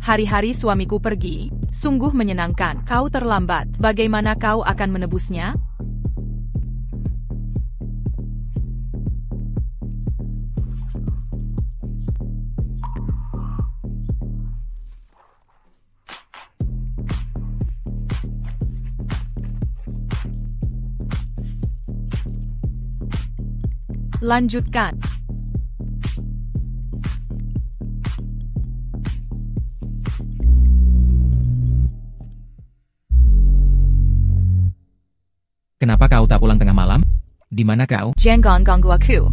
Hari-hari suamiku pergi, sungguh menyenangkan. Kau terlambat. Bagaimana kau akan menebusnya? Lanjutkan. Kenapa kau tak pulang tengah malam? Di mana kau? Jangan ganggu aku.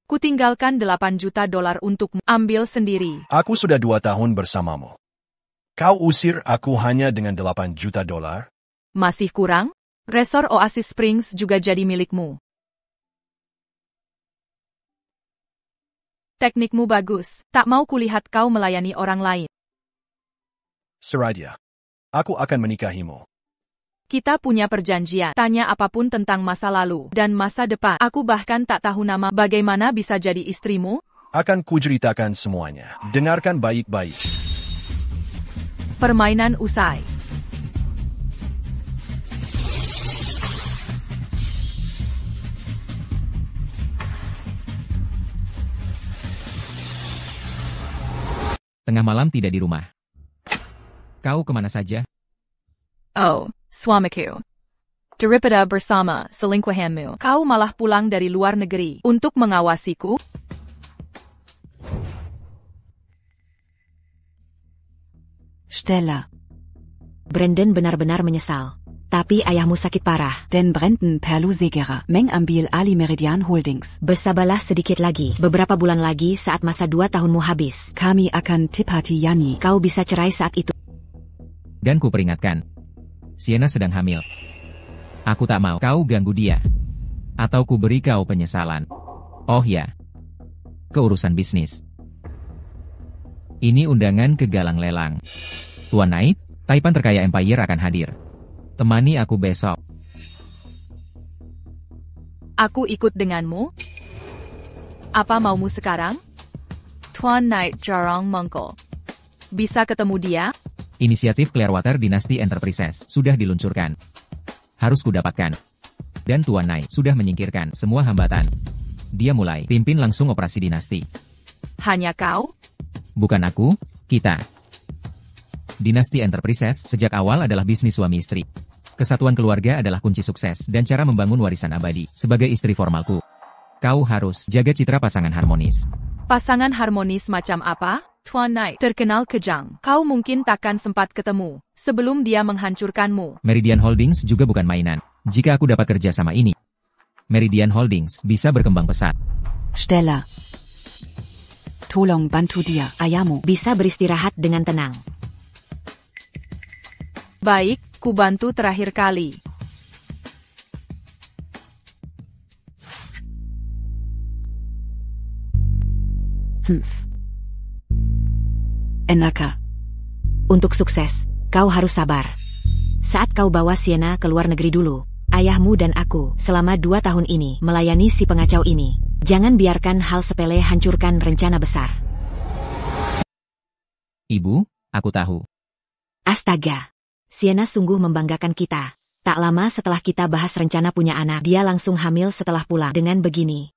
Kutinggalkan 8 juta dolar untukmu. Ambil sendiri. Aku sudah 2 tahun bersamamu. Kau usir aku hanya dengan 8 juta dolar? Masih kurang? Resort Oasis Springs juga jadi milikmu. Teknikmu bagus. Tak mau kulihat kau melayani orang lain. Seradia. Aku akan menikahimu. Kita punya perjanjian. Tanya apapun tentang masa lalu dan masa depan. Aku bahkan tak tahu nama. Bagaimana bisa jadi istrimu? Akan kuceritakan semuanya. Dengarkan baik-baik. Permainan usai. Tengah malam tidak di rumah. Kau kemana saja? Oh, suamiku. Daripada bersama selingkuhanmu, kau malah pulang dari luar negeri untuk mengawasiku? Stella. Brandon benar-benar menyesal. Tapi ayahmu sakit parah. Dan Brandon perlu segera mengambil alih Meridian Holdings. Bersabarlah sedikit lagi. Beberapa bulan lagi saat masa 2 tahunmu habis. Kami akan tepati janji. Kau bisa cerai saat itu. Dan ku peringatkan. Sienna sedang hamil. Aku tak mau kau ganggu dia. Atau ku beri kau penyesalan. Oh ya. Keurusan bisnis. Ini undangan ke galang lelang. Tuan Knight, Taipan terkaya Empire akan hadir. Temani aku besok. Aku ikut denganmu? Apa maumu sekarang? Tuan Knight jarang mangkol. Bisa ketemu dia? Inisiatif Clearwater Dynasty Enterprises sudah diluncurkan. Harus kudapatkan. Dan Tuan Knight sudah menyingkirkan semua hambatan. Dia mulai pimpin langsung operasi dinasti. Hanya kau? Bukan aku, kita. Dynasty Enterprises sejak awal adalah bisnis suami istri. Kesatuan keluarga adalah kunci sukses dan cara membangun warisan abadi. Sebagai istri formalku, kau harus jaga citra pasangan harmonis. Pasangan harmonis macam apa? Tuan Knight terkenal kejam. Kau mungkin takkan sempat ketemu sebelum dia menghancurkanmu. Meridian Holdings juga bukan mainan. Jika aku dapat kerja sama ini, Meridian Holdings bisa berkembang pesat. Stella. Tolong bantu dia, ayahmu. Bisa beristirahat dengan tenang. Baik, ku bantu terakhir kali. Enaka. Untuk sukses, kau harus sabar. Saat kau bawa Sienna ke luar negeri dulu, ayahmu dan aku selama 2 tahun ini melayani si pengacau ini. Jangan biarkan hal sepele hancurkan rencana besar. Ibu, aku tahu. Astaga. Sienna sungguh membanggakan kita. Tak lama setelah kita bahas rencana punya anak, dia langsung hamil setelah pulang. Dengan begini,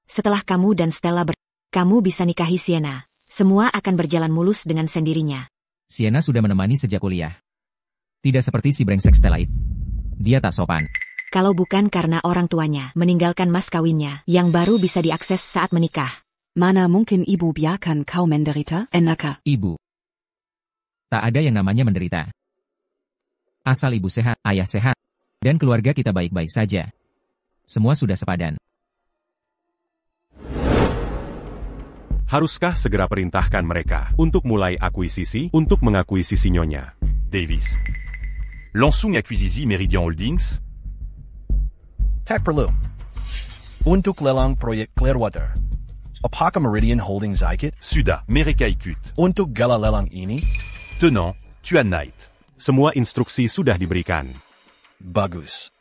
setelah kamu dan Stella kamu bisa nikahi Sienna. Semua akan berjalan mulus dengan sendirinya. Sienna sudah menemani sejak kuliah. Tidak seperti si brengsek Stella itu. Dia tak sopan. Kalau bukan karena orang tuanya meninggalkan mas kawinnya, yang baru bisa diakses saat menikah. Mana mungkin ibu biarkan kau menderita, Enaka? Ibu. Tak ada yang namanya menderita. Asal ibu sehat, ayah sehat, dan keluarga kita baik-baik saja. Semua sudah sepadan. Haruskah segera perintahkan mereka untuk mulai akuisisi untuk mengakuisisi Nyonya Davis? Langsung akuisisi Meridian Holdings? Tak perlu. Untuk lelang proyek Clearwater, apakah Meridian Holdings ikut? Sudah, mereka ikut. Untuk gala lelang ini? Tenant, Tuan Knight. Semua instruksi sudah diberikan. Bagus.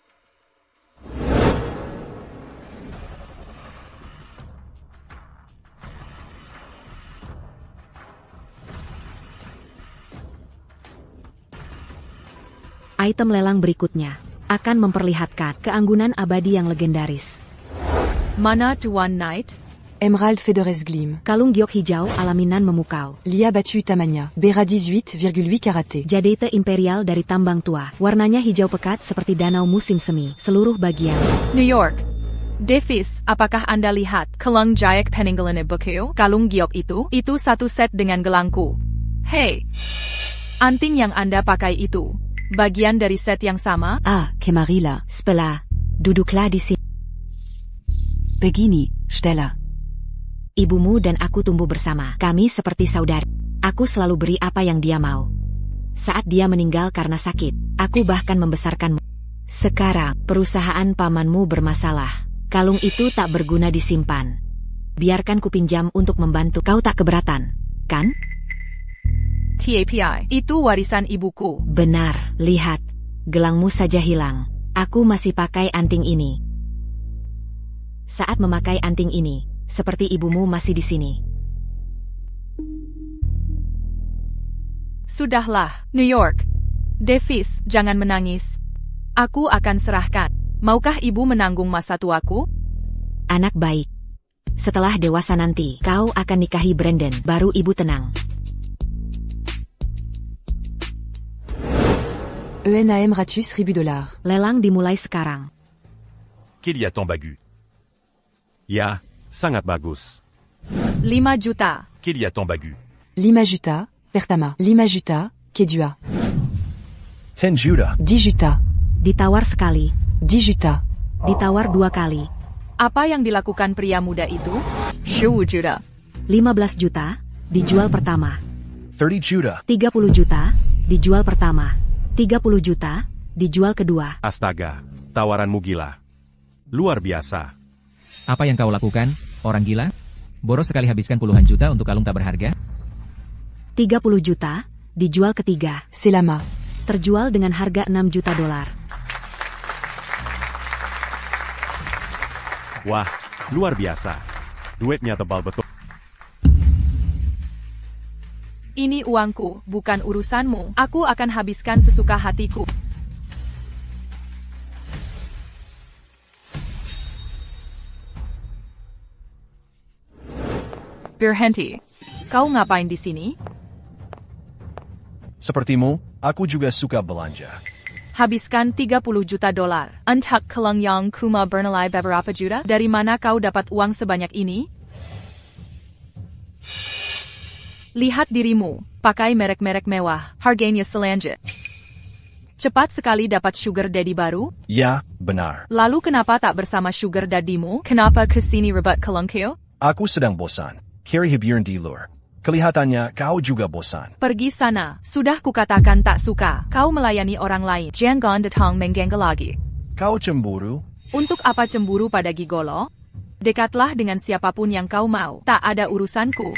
Item lelang berikutnya akan memperlihatkan keanggunan abadi yang legendaris. Mana Tuan Knight? Emerald Fedores Glim. Kalung giok hijau alaminan memukau. Lia battu Tamania. Bera 18,8 karaté. Jadete imperial dari tambang tua. Warnanya hijau pekat seperti danau musim semi. Seluruh bagian. New York. Davis, apakah Anda lihat kalung Jayak Peninggalan Buku? Kalung giok itu satu set dengan gelangku. Hei, anting yang Anda pakai itu bagian dari set yang sama? Ah, Kemarila. Spela. Duduklah di sini. Begini, Stella. Ibumu dan aku tumbuh bersama. Kami seperti saudari. Aku selalu beri apa yang dia mau. Saat dia meninggal karena sakit, aku bahkan membesarkanmu. Sekarang, perusahaan pamanmu bermasalah. Kalung itu tak berguna disimpan. Biarkan ku pinjam untuk membantu. Kau tak keberatan, kan? TAPI, itu warisan ibuku. Benar, lihat. Gelangmu saja hilang. Aku masih pakai anting ini. Saat memakai anting ini, seperti ibumu masih di sini. Sudahlah, New York. Davis, jangan menangis. Aku akan serahkan. Maukah ibu menanggung masa tuaku? Anak baik. Setelah dewasa nanti, kau akan nikahi Brandon, baru ibu tenang. ENAM Ratus $1000. Lelang dimulai sekarang. Qu'il ton bagu. Ya, sangat bagus. 5 juta. Qu'il ton bagu. Lima Juta. Pertama. Lima Juta. Kedua. 10 juta. 10 Juta. Ditawar sekali. 10 Juta. Ditawar 2 kali. Apa yang dilakukan pria muda itu? 10 juta. 15 juta. Dijual pertama. 30 juta. 30 juta. Dijual pertama. 30 juta. Dijual kedua. Astaga, tawaranmu gila. Luar biasa. Apa yang kau lakukan, orang gila? Boros sekali habiskan puluhan juta untuk kalung tak berharga? 30 juta. Dijual ketiga. Selama. Terjual dengan harga 6 juta dolar. Wah, luar biasa. Duitnya tebal betul. Ini uangku, bukan urusanmu. Aku akan habiskan sesuka hatiku. Berhenti. Kau ngapain di sini? Sepertimu, aku juga suka belanja. Habiskan 30 juta dolar. Untuk kalung yang kuma bernilai beberapa juta? Dari mana kau dapat uang sebanyak ini? Lihat dirimu, pakai merek-merek mewah, harganya selanjut. Cepat sekali dapat sugar daddy baru? Ya, benar. Lalu kenapa tak bersama sugar daddymu? Kenapa kesini rebut kalungku? Aku sedang bosan. Kiri hiburan di luar. Kelihatannya kau juga bosan. Pergi sana, sudah kukatakan tak suka. Kau melayani orang lain. Jangan datang mengganggu lagi. Kau cemburu? Untuk apa cemburu pada gigolo? Dekatlah dengan siapapun yang kau mau. Tak ada urusanku.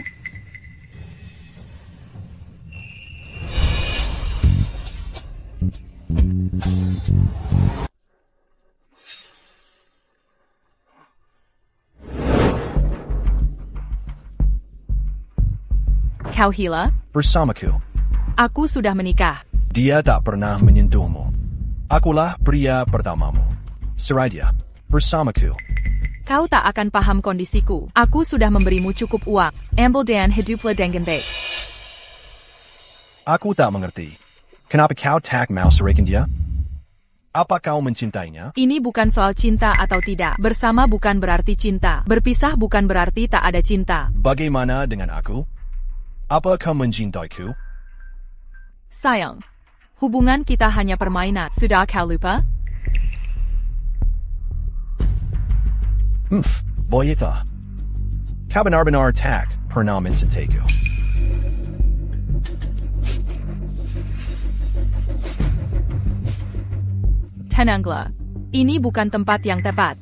Kau hila? Bersamaku. Aku sudah menikah. Dia tak pernah menyentuhmu. Akulah pria pertamamu. Serai dia. Bersamaku. Kau tak akan paham kondisiku. Aku sudah memberimu cukup uang. Ambil dan hiduplah dengan baik. Aku tak mengerti. Kenapa kau tak mau seraikan dia? Apa kau mencintainya? Ini bukan soal cinta atau tidak. Bersama bukan berarti cinta. Berpisah bukan berarti tak ada cinta. Bagaimana dengan aku? Apa kau mencintaiku? Sayang, hubungan kita hanya permainan. Sudah kau lupa? Boyita. Kau benar-benar tak pernah mencintaiku. Tenanglah. Ini bukan tempat yang tepat.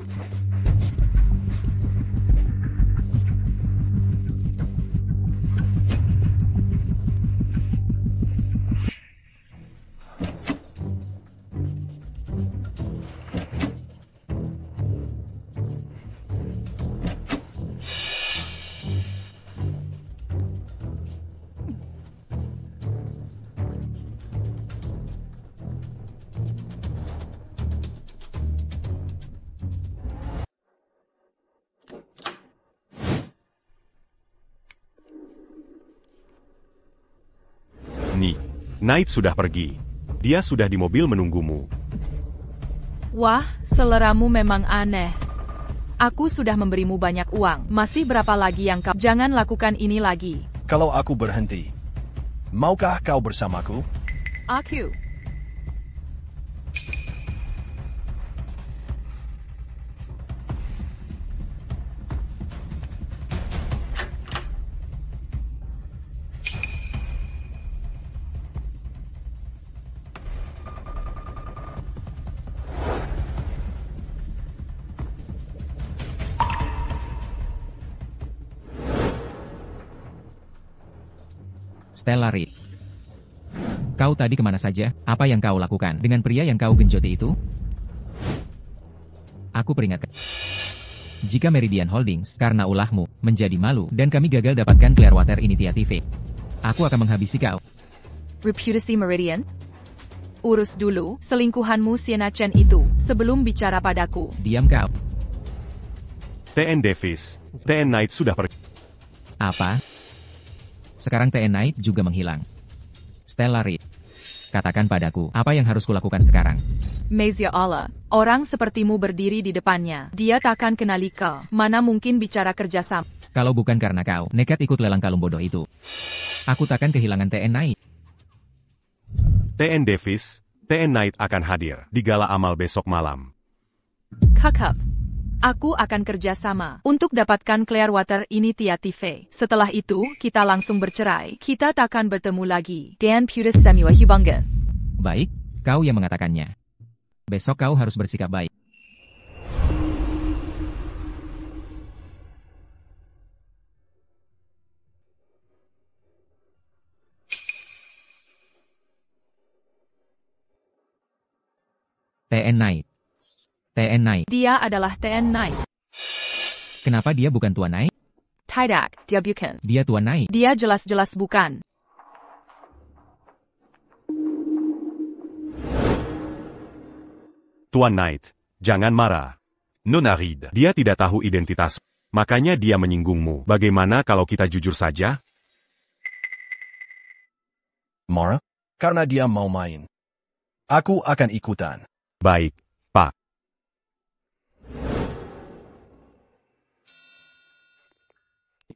Knight sudah pergi. Dia sudah di mobil menunggumu. Wah, seleramu memang aneh. Aku sudah memberimu banyak uang. Masih berapa lagi yang kau... Jangan lakukan ini lagi. Kalau aku berhenti, maukah kau bersamaku? Aku. Stellarit. Kau tadi kemana saja? Apa yang kau lakukan dengan pria yang kau genjoti itu? Aku peringatkan. Jika Meridian Holdings, karena ulahmu, menjadi malu, dan kami gagal dapatkan Clearwater Initiative, aku akan menghabisi kau. Reputasi Meridian? Urus dulu selingkuhanmu Sienna Chen itu, sebelum bicara padaku. Diam kau. TN Davis. TN Knight sudah pergi. Apa? Sekarang TN Knight juga menghilang. Stellarit. Katakan padaku, apa yang harus kulakukan sekarang? Mazia Allah, orang sepertimu berdiri di depannya. Dia takkan kenali kau. Mana mungkin bicara kerjasama. Kalau bukan karena kau nekat ikut lelang kalung bodoh itu, aku takkan kehilangan TN Knight. TN Davis. TN Knight akan hadir di gala amal besok malam. Kakak. Aku akan kerjasama untuk dapatkan Clearwater Initiative. Setelah itu, kita langsung bercerai. Kita takkan bertemu lagi. Dan Putus Semua Hubungan. Baik, kau yang mengatakannya. Besok kau harus bersikap baik. TN Knight. TN Knight. Dia adalah TN Knight. Kenapa dia bukan Tuan Knight? Tidak, dia bukan. Dia Tuan Knight. Dia jelas-jelas bukan. Tuan Knight, jangan marah. Nona Reed, dia tidak tahu identitas, makanya dia menyinggungmu. Bagaimana kalau kita jujur saja? Marah? Karena dia mau main. Aku akan ikutan. Baik, Pak.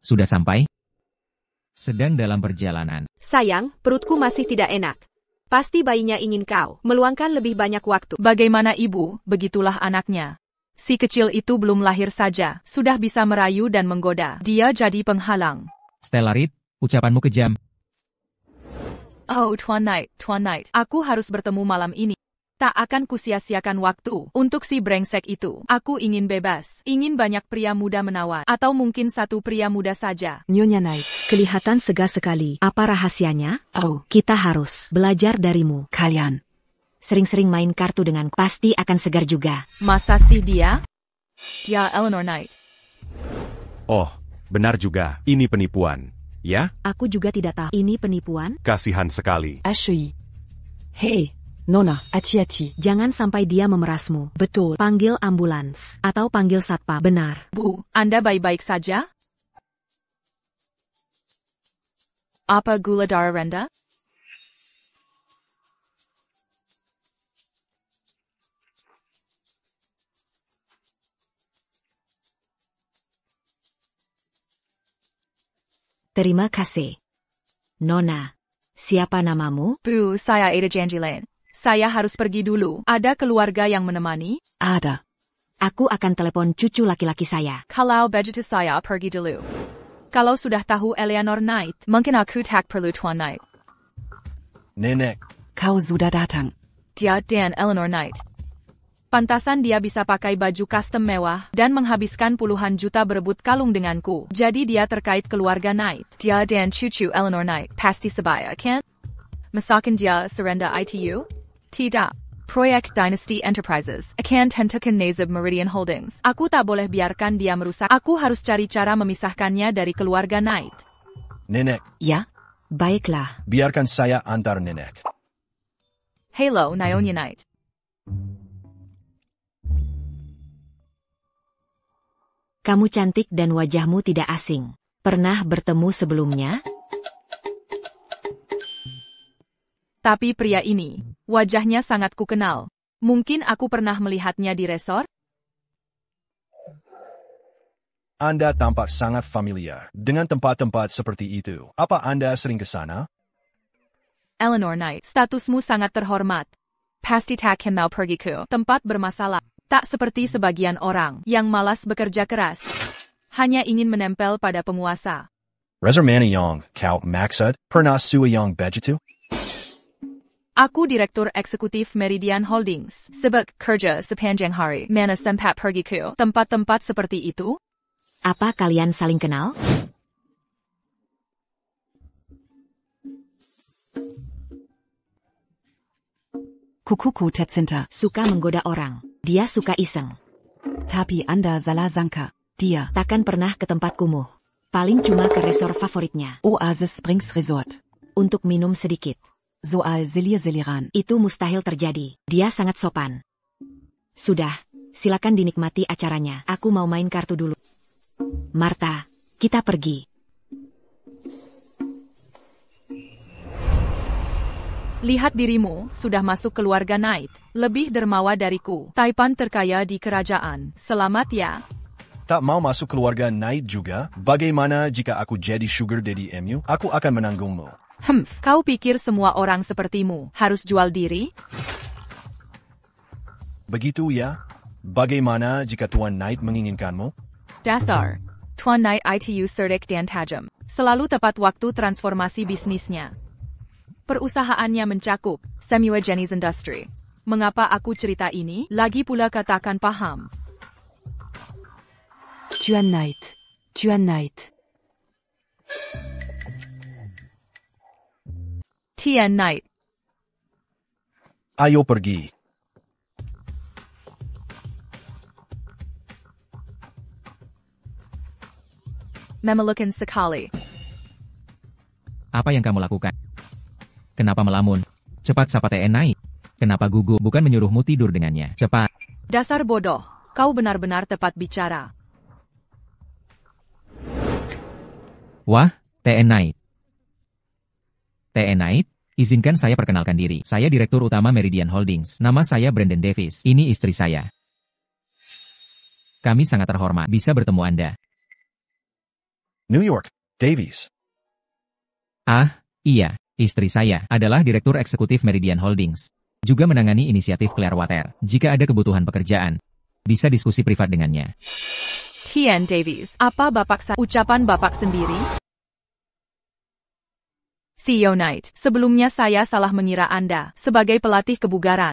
Sudah sampai? Sedang dalam perjalanan. Sayang, perutku masih tidak enak. Pasti bayinya ingin kau meluangkan lebih banyak waktu. Bagaimana ibu, begitulah anaknya. Si kecil itu belum lahir saja, sudah bisa merayu dan menggoda. Dia jadi penghalang. Stellarit, ucapanmu kejam. Oh, Tuan Knight, aku harus bertemu malam ini. Tak akan kusia-siakan waktu untuk si brengsek itu. Aku ingin bebas, ingin banyak pria muda menawan, atau mungkin satu pria muda saja. Nyonya Knight. Kelihatan segar sekali. Apa rahasianya? Oh, Kita harus belajar darimu. kalian. Sering-sering main kartu denganku. Pasti akan segar juga. Masa sih dia? Dia Eleanor Knight. Oh, benar juga, ini penipuan. Ya, Aku juga tidak tahu. Ini penipuan? kasihan sekali. HI. Hei, Nona, hati-hati. Jangan sampai dia memerasmu. Betul. Panggil ambulans. Atau panggil satpam. Benar. Bu, Anda baik-baik saja? Apa gula darah rendah? Terima kasih. Nona, siapa namamu? Bu, saya Ada Janjilan. Saya harus pergi dulu. Ada keluarga yang menemani? Ada. Aku akan telepon cucu laki-laki saya. Kalau begitu saya pergi dulu. Kalau sudah tahu Eleanor Knight, mungkin aku tak perlu Tuan Knight. Nenek, Kau sudah datang. Dia dan Eleanor Knight. Pantasan dia bisa pakai baju custom mewah dan menghabiskan puluhan juta berebut kalung denganku. Jadi dia terkait keluarga Knight. Dia dan cucu Eleanor Knight pasti sebaya, kan? Misalkan dia surrender ITU? Tidak. Proyek Dynasty Enterprises akan tentukan nasib Meridian Holdings. Aku tak boleh biarkan dia merusak. Aku harus cari cara memisahkannya dari keluarga Knight. nenek, Ya? Baiklah. biarkan saya antar nenek. Hello, Nyonya Knight. Kamu cantik dan wajahmu tidak asing. Pernah bertemu sebelumnya? Tapi pria ini, wajahnya sangat kukenal. Mungkin aku pernah melihatnya di resort? Anda tampak sangat familiar dengan tempat-tempat seperti itu. Apa Anda sering ke sana? Eleanor Knight, statusmu sangat terhormat. Pasti tak mau pergi ke tempat bermasalah. Tak seperti sebagian orang yang malas bekerja keras. Hanya ingin menempel pada penguasa. Resermani yang kau maksud pernah sua yang begitu? Aku Direktur Eksekutif Meridian Holdings. Sebab kerja sepanjang hari, mana sempat pergi ke tempat-tempat seperti itu? Apa kalian saling kenal? Kukuku Tetzinta. Suka menggoda orang. Dia suka iseng. Tapi Anda salah sangka. Dia. Takkan pernah ke tempat kumuh. Paling cuma ke resort favoritnya. Oasis Springs Resort. Untuk minum sedikit. Soal Selir-Seliran. Itu mustahil terjadi. Dia sangat sopan. Sudah, silakan dinikmati acaranya. Aku mau main kartu dulu. Martha, kita pergi. Lihat dirimu, sudah masuk keluarga Knight. Lebih dermawan dariku. Taipan terkaya di kerajaan. Selamat ya. Tak mau masuk keluarga Knight juga? Bagaimana jika aku jadi sugar daddy MU? Aku akan menanggungmu. Kau pikir semua orang sepertimu harus jual diri? Begitu ya? Bagaimana jika Tuan Knight menginginkanmu? Dasar. Tuan Knight itu cerdik dan tajam. Selalu tepat waktu transformasi bisnisnya. Perusahaannya mencakup Semua jenis industri. Mengapa aku cerita ini? Lagi pula katakan paham. Tuan Knight. Tuan Knight. Tian Knight. Ayo pergi. Memalukan sekali. Apa yang kamu lakukan? Kenapa melamun? Cepat sapa TN Knight. Kenapa gugup? Bukan menyuruhmu tidur dengannya. Cepat. Dasar bodoh. Kau benar-benar tepat bicara. Wah, TN Knight. TN Knight, izinkan saya perkenalkan diri. Saya Direktur Utama Meridian Holdings. Nama saya Brandon Davis. Ini istri saya. Kami sangat terhormat bisa bertemu Anda. New York, Davies. Ah, iya. Istri saya adalah Direktur Eksekutif Meridian Holdings. Juga menangani inisiatif Clearwater. Jika ada kebutuhan pekerjaan, bisa diskusi privat dengannya. Tian Davies, apa ucapan Bapak sendiri? CEO Knight, sebelumnya saya salah mengira Anda sebagai pelatih kebugaran.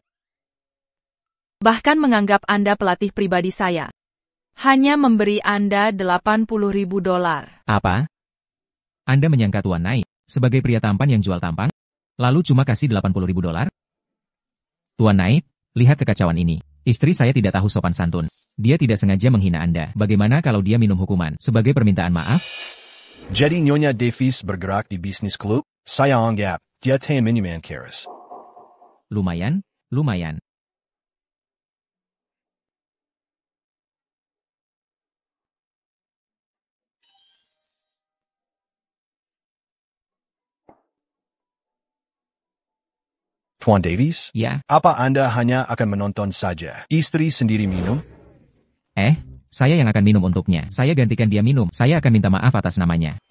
Bahkan menganggap Anda pelatih pribadi saya. Hanya memberi Anda $80.000. Apa? Anda menyangka Tuan Knight sebagai pria tampan yang jual tampang? Lalu cuma kasih $80.000? Tuan Knight, lihat kekacauan ini. Istri saya tidak tahu sopan santun. Dia tidak sengaja menghina Anda. Bagaimana kalau dia minum hukuman sebagai permintaan maaf? Jadi Nyonya Davies bergerak di bisnis klub? Saya anggap dia minuman keras. Lumayan, lumayan. Tuan Davies? Ya. Apa Anda hanya akan menonton saja? Istri sendiri minum? Saya yang akan minum untuknya. Saya gantikan dia minum. Saya akan minta maaf atas namanya.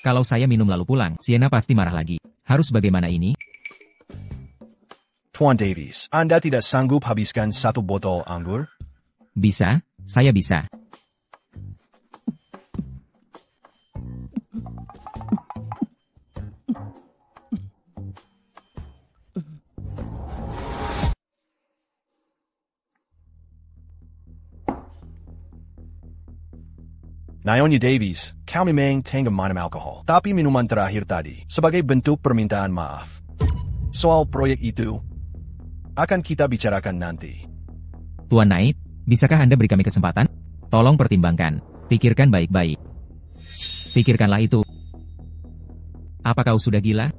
Kalau saya minum lalu pulang, Sienna pasti marah lagi. Harus bagaimana ini? Tuan Davies, Anda tidak sanggup habiskan satu botol anggur? Bisa, saya bisa. Nyonya Davies, kau memang tengah minum alkohol. Tapi minuman terakhir tadi, sebagai bentuk permintaan maaf. Soal proyek itu, akan kita bicarakan nanti. Tuan Knight, bisakah Anda beri kami kesempatan? Tolong pertimbangkan. Pikirkan baik-baik. Pikirkanlah itu. Apa kau sudah gila?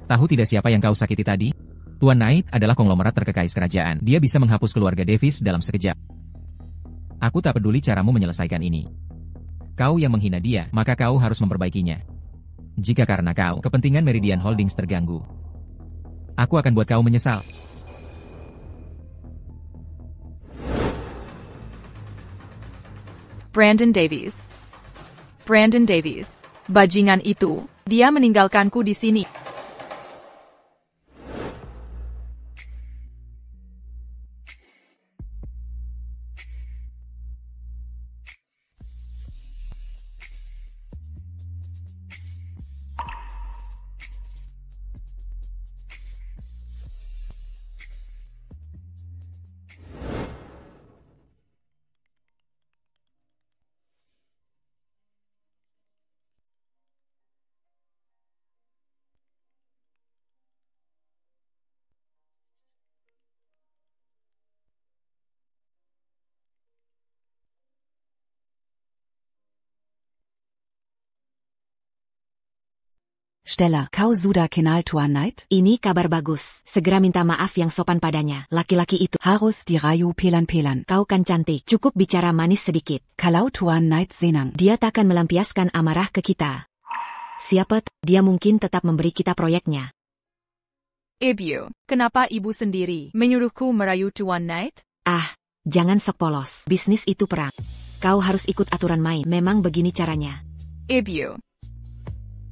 Tahu tidak siapa yang kau sakiti tadi? Tuan Knight adalah konglomerat terkekais kerajaan. Dia bisa menghapus keluarga Davis dalam sekejap. Aku tak peduli caramu menyelesaikan ini. Kau yang menghina dia, maka kau harus memperbaikinya. Jika karena kau, kepentingan Meridian Holdings terganggu, aku akan buat kau menyesal. Brandon Davies. Brandon Davies. Bajingan itu, dia meninggalkanku di sini. Stella, kau sudah kenal Tuan Knight? Ini kabar bagus. Segera minta maaf yang sopan padanya. Laki-laki itu Harus dirayu pelan-pelan. kau kan cantik. Cukup bicara manis sedikit. Kalau Tuan Knight senang, Dia takkan melampiaskan amarah ke kita. Siapa dia mungkin tetap memberi kita proyeknya. Ibu, kenapa ibu sendiri menyuruhku merayu Tuan Knight? Ah, jangan sok polos. Bisnis itu perang. Kau harus ikut aturan main. Memang begini caranya. Ibu.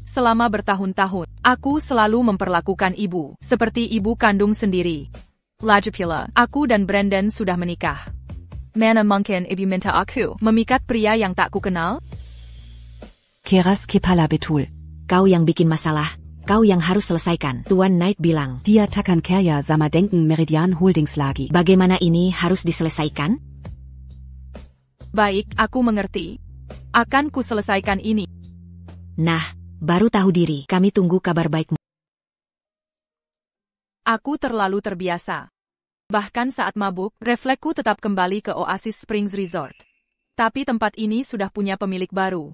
Selama bertahun-tahun, aku selalu memperlakukan ibu seperti ibu kandung sendiri. Lagipula, aku dan Brandon sudah menikah. Mana mungkin ibu minta aku memikat pria yang tak kukenal? Keras kepala betul. Kau yang bikin masalah. Kau yang harus selesaikan. Tuan Knight bilang. Dia takkan kaya sama denken Meridian Holdings lagi. Bagaimana ini harus diselesaikan? Baik, aku mengerti. Akan ku selesaikan ini. Nah, baru tahu diri. Kami tunggu kabar baikmu. Aku terlalu terbiasa. Bahkan saat mabuk, refleksku tetap kembali ke Oasis Springs Resort. Tapi tempat ini sudah punya pemilik baru.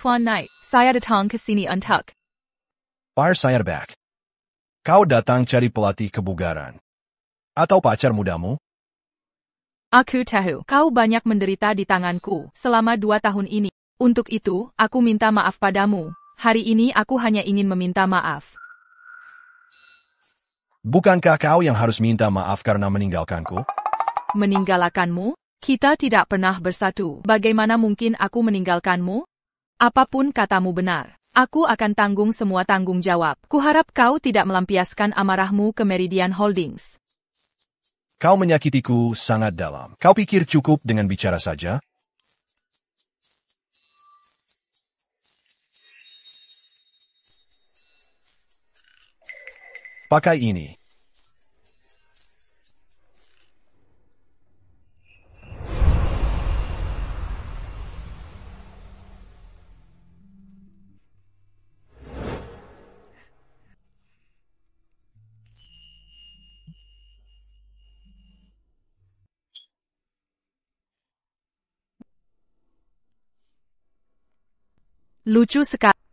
Tuan Knight, saya datang ke sini untuk. Fire saya back. Kau datang cari pelatih kebugaran. Atau pacar mudamu? Aku tahu, kau banyak menderita di tanganku selama 2 tahun ini. Untuk itu, aku minta maaf padamu. Hari ini aku hanya ingin meminta maaf. Bukankah kau yang harus minta maaf karena meninggalkanku? Meninggalkanmu? Kita tidak pernah bersatu. Bagaimana mungkin aku meninggalkanmu? Apapun katamu benar. Aku akan tanggung semua tanggung jawab. Kuharap kau tidak melampiaskan amarahmu ke Meridian Holdings. Kau menyakitiku sangat dalam. Kau pikir cukup dengan bicara saja? Pakai ini. Lucu sekali.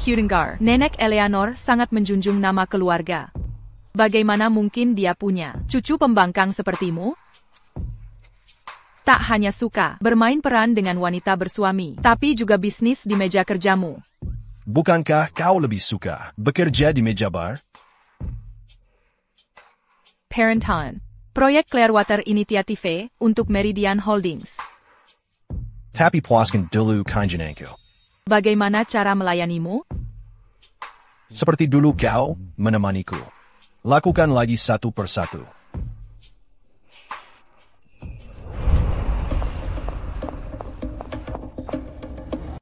Kudengar, Nenek Eleanor sangat menjunjung nama keluarga. Bagaimana mungkin dia punya cucu pembangkang sepertimu? Tak hanya suka bermain peran dengan wanita bersuami, tapi juga bisnis di meja kerjamu. Bukankah kau lebih suka bekerja di meja bar? Parenton. Proyek Clearwater Initiative untuk Meridian Holdings. Tapi puaskan dulu kanjenanku. Bagaimana cara melayanimu? Seperti dulu kau menemaniku. Lakukan lagi satu persatu.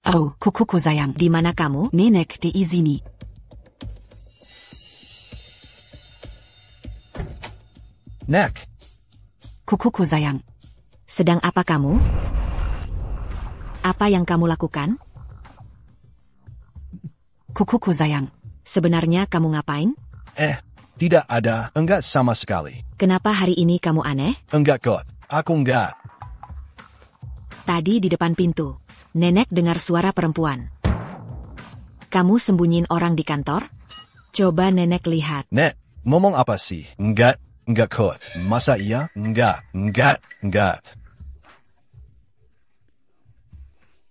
Oh, kukuku sayang. Di mana kamu? Nenek di sini. Nek, Kukuku sayang. Sedang apa kamu? Apa yang kamu lakukan? Kukuku sayang. Sebenarnya kamu ngapain? tidak ada, enggak sama sekali. Kenapa hari ini kamu aneh? Enggak kot, aku enggak. Tadi di depan pintu, Nenek dengar suara perempuan. Kamu sembunyiin orang di kantor? Coba Nenek lihat. Nek, ngomong apa sih? Enggak kot. Masa iya? Enggak.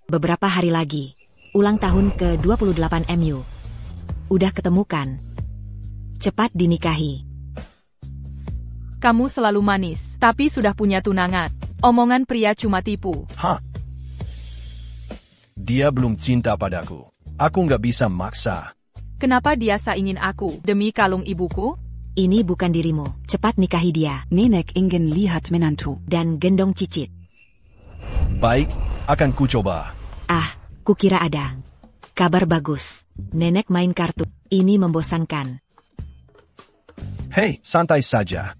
Beberapa hari lagi, ulang tahun ke-28 MU. Udah ketemu kan? Cepat dinikahi. Kamu selalu manis, tapi sudah punya tunangan. Omongan pria cuma tipu. Hah? Dia belum cinta padaku. Aku nggak bisa maksa. Kenapa dia ingin aku, demi kalung ibuku? Ini bukan dirimu. Cepat nikahi dia. Nenek ingin lihat menantu. Dan gendong Cicit. Baik, akan kucoba. Kukira ada kabar bagus. Nenek main kartu. Ini membosankan. Hei, santai saja.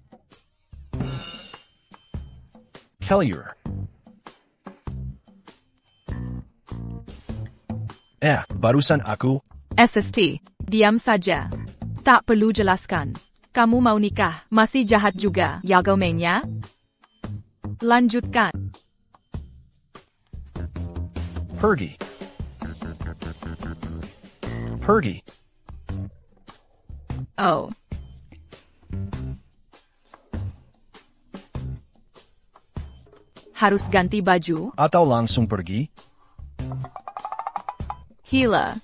Kellier. Barusan aku... SST, diam saja. Tak perlu jelaskan. Kamu mau nikah, masih jahat juga, Yagelmenya? Lanjutkan. Pergi. Oh. Harus ganti baju? Atau langsung pergi? Gila.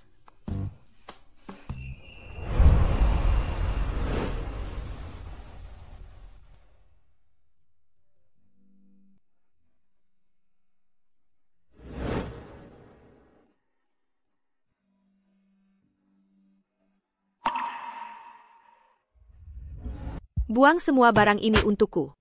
Buang semua barang ini untukku.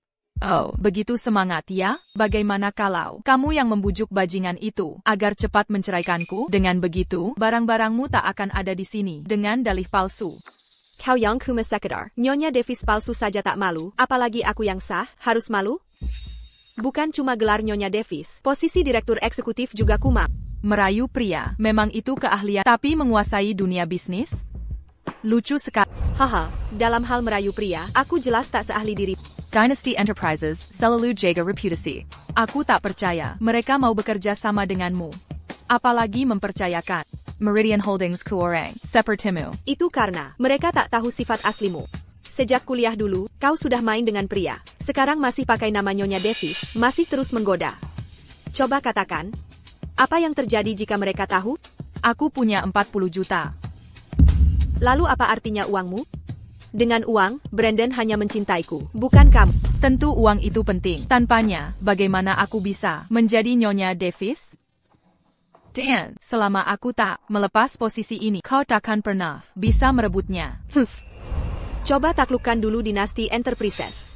Oh, begitu semangat ya? Bagaimana kalau kamu yang membujuk bajingan itu agar cepat menceraikanku? Dengan begitu, barang-barangmu tak akan ada di sini dengan dalih palsu. Kau yang kuma sekedar. Nyonya Davis palsu saja tak malu, apalagi aku yang sah, harus malu? Bukan cuma gelar Nyonya Davis, posisi direktur eksekutif juga kumam. Merayu pria, memang itu keahlian, tapi menguasai dunia bisnis? Lucu sekali. Haha, dalam hal merayu pria, aku jelas tak seahli diri. Dynasty Enterprises selalu jaga reputasi. Aku tak percaya mereka mau bekerja sama denganmu. Apalagi mempercayakan Meridian Holdings ke orang sepertimu. Itu karena mereka tak tahu sifat aslimu. Sejak kuliah dulu, kau sudah main dengan pria. Sekarang masih pakai nama Nyonya Davis, masih terus menggoda. Coba katakan, apa yang terjadi jika mereka tahu? Aku punya 40 juta. Lalu apa artinya uangmu? Dengan uang, Brandon hanya mencintaiku, bukan kamu. Tentu uang itu penting. Tanpanya, bagaimana aku bisa menjadi Nyonya Davis? Dan, selama aku tak melepas posisi ini, kau takkan pernah bisa merebutnya. Coba taklukkan dulu Dynasty Enterprises.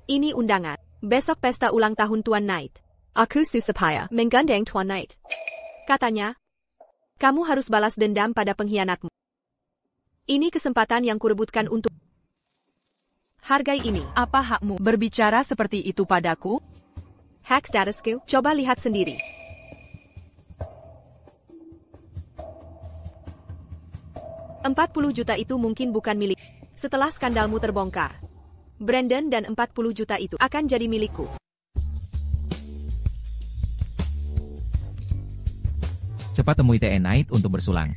Ini undangan. Besok pesta ulang tahun Tuan Knight. Aku susah menggandeng Tuan Knight. Katanya, kamu harus balas dendam pada pengkhianatmu. Ini kesempatan yang kurebutkan untuk... Hargai ini. Apa hakmu berbicara seperti itu padaku? Hak statusku, coba lihat sendiri. $40 juta itu mungkin bukan milik. Setelah skandalmu terbongkar, Brandon dan 40 juta itu akan jadi milikku. Cepat temui TN Knight untuk bersulang.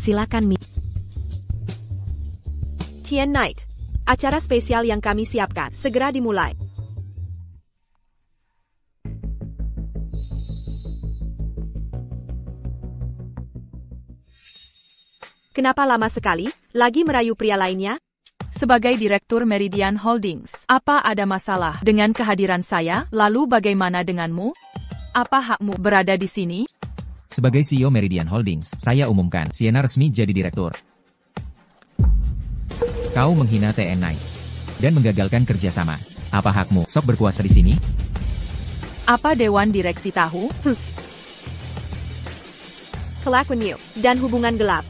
Silakan, Mi. Tian Knight, Acara spesial yang kami siapkan segera dimulai. Kenapa lama sekali? Lagi merayu pria lainnya? Sebagai Direktur Meridian Holdings, apa ada masalah dengan kehadiran saya? Lalu bagaimana denganmu? Apa hakmu berada di sini? Sebagai CEO Meridian Holdings, saya umumkan, Sienna resmi jadi direktur. Kau menghina TN Knight dan menggagalkan kerjasama. Apa hakmu sok berkuasa di sini? Apa Dewan Direksi tahu? Kelakuan you dan hubungan gelap.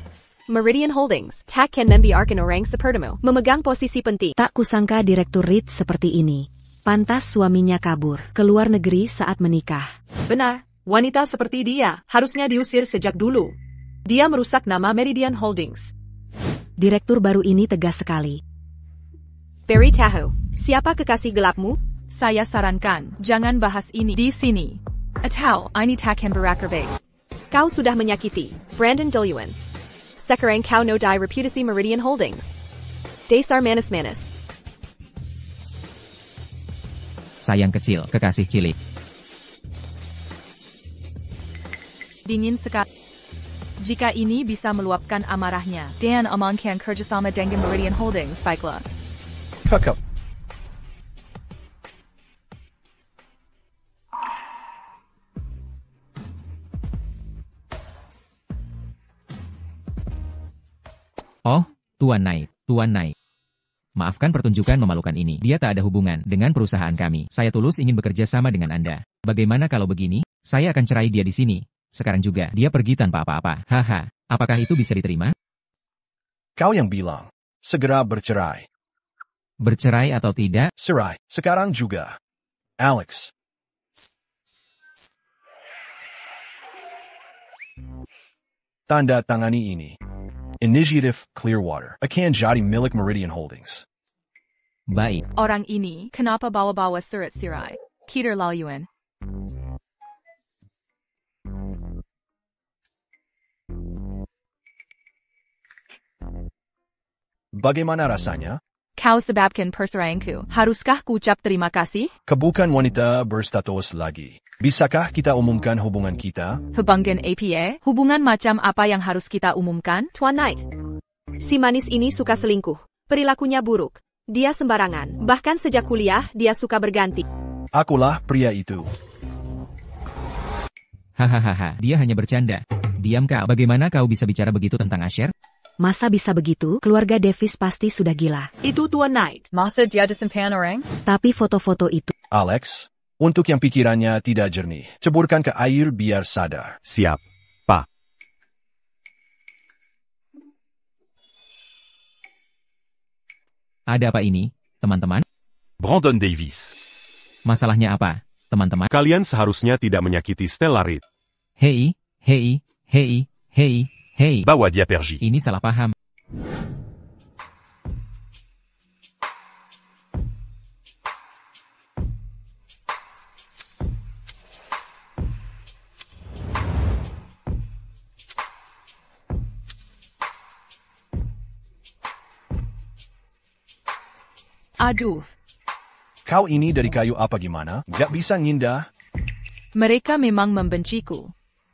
Meridian Holdings, takkan membiarkan orang sepertimu memegang posisi penting. Tak kusangka Direktur Reed seperti ini. Pantas suaminya kabur ke luar negeri saat menikah. Benar, wanita seperti dia harusnya diusir sejak dulu. Dia merusak nama Meridian Holdings. Direktur baru ini tegas sekali. Barry tahu, siapa kekasih gelapmu? Saya sarankan, jangan bahas ini di sini. Atau, ini takkan berakhir baik. Kau sudah menyakiti Brandon Duluan. Sekarang kau nodai reputasi Meridian Holdings. Dasar manis-manis. Sayang kecil, kekasih cilik. Dingin sekali. Jika ini bisa meluapkan amarahnya, dan amankan kerjasama dengan Meridian Holdings, baiklah. Kakap. Oh, Tuan Knight, Tuan Knight. Maafkan pertunjukan memalukan ini. Dia tak ada hubungan dengan perusahaan kami. Saya tulus ingin bekerja sama dengan Anda. Bagaimana kalau begini? Saya akan cerai dia di sini. Sekarang juga, dia pergi tanpa apa-apa. Haha, apakah itu bisa diterima? Kau yang bilang. Segera bercerai. Bercerai atau tidak? Cerai. Sekarang juga. Alex. Tanda tangani ini. Initiative Clearwater akan jadi milik Meridian Holdings. Baik. Orang ini, kenapa bawa-bawa surat cerai? Keterlaluan. Bagaimana rasanya? Kau sebabkan perceraianku. Haruskah ku ucap terima kasih? Bukan wanita berstatus lagi. Bisakah kita umumkan hubungan kita? Hubungan APA? Hubungan macam apa yang harus kita umumkan? Tuan Knight. Si manis ini suka selingkuh. Perilakunya buruk. Dia sembarangan. Bahkan sejak kuliah, dia suka berganti. Akulah pria itu. Hahaha, dia hanya bercanda. Diam kau. Bagaimana kau bisa bicara begitu tentang Asher? Masa bisa begitu? Keluarga Davis pasti sudah gila. Itu Tuan Knight. Masa dia disimpan orang? Tapi foto-foto itu. Alex, untuk yang pikirannya tidak jernih, ceburkan ke air biar sadar. Siap, Pak. Ada apa ini, teman-teman? Brandon Davis. Masalahnya apa, teman-teman? Kalian seharusnya tidak menyakiti Stella Reed. Hei, hei, hei, hei, hei. Bawa dia pergi. Ini salah paham. Aduh, Kau ini dari kayu apa gimana? Gak bisa ngindah? mereka memang membenciku.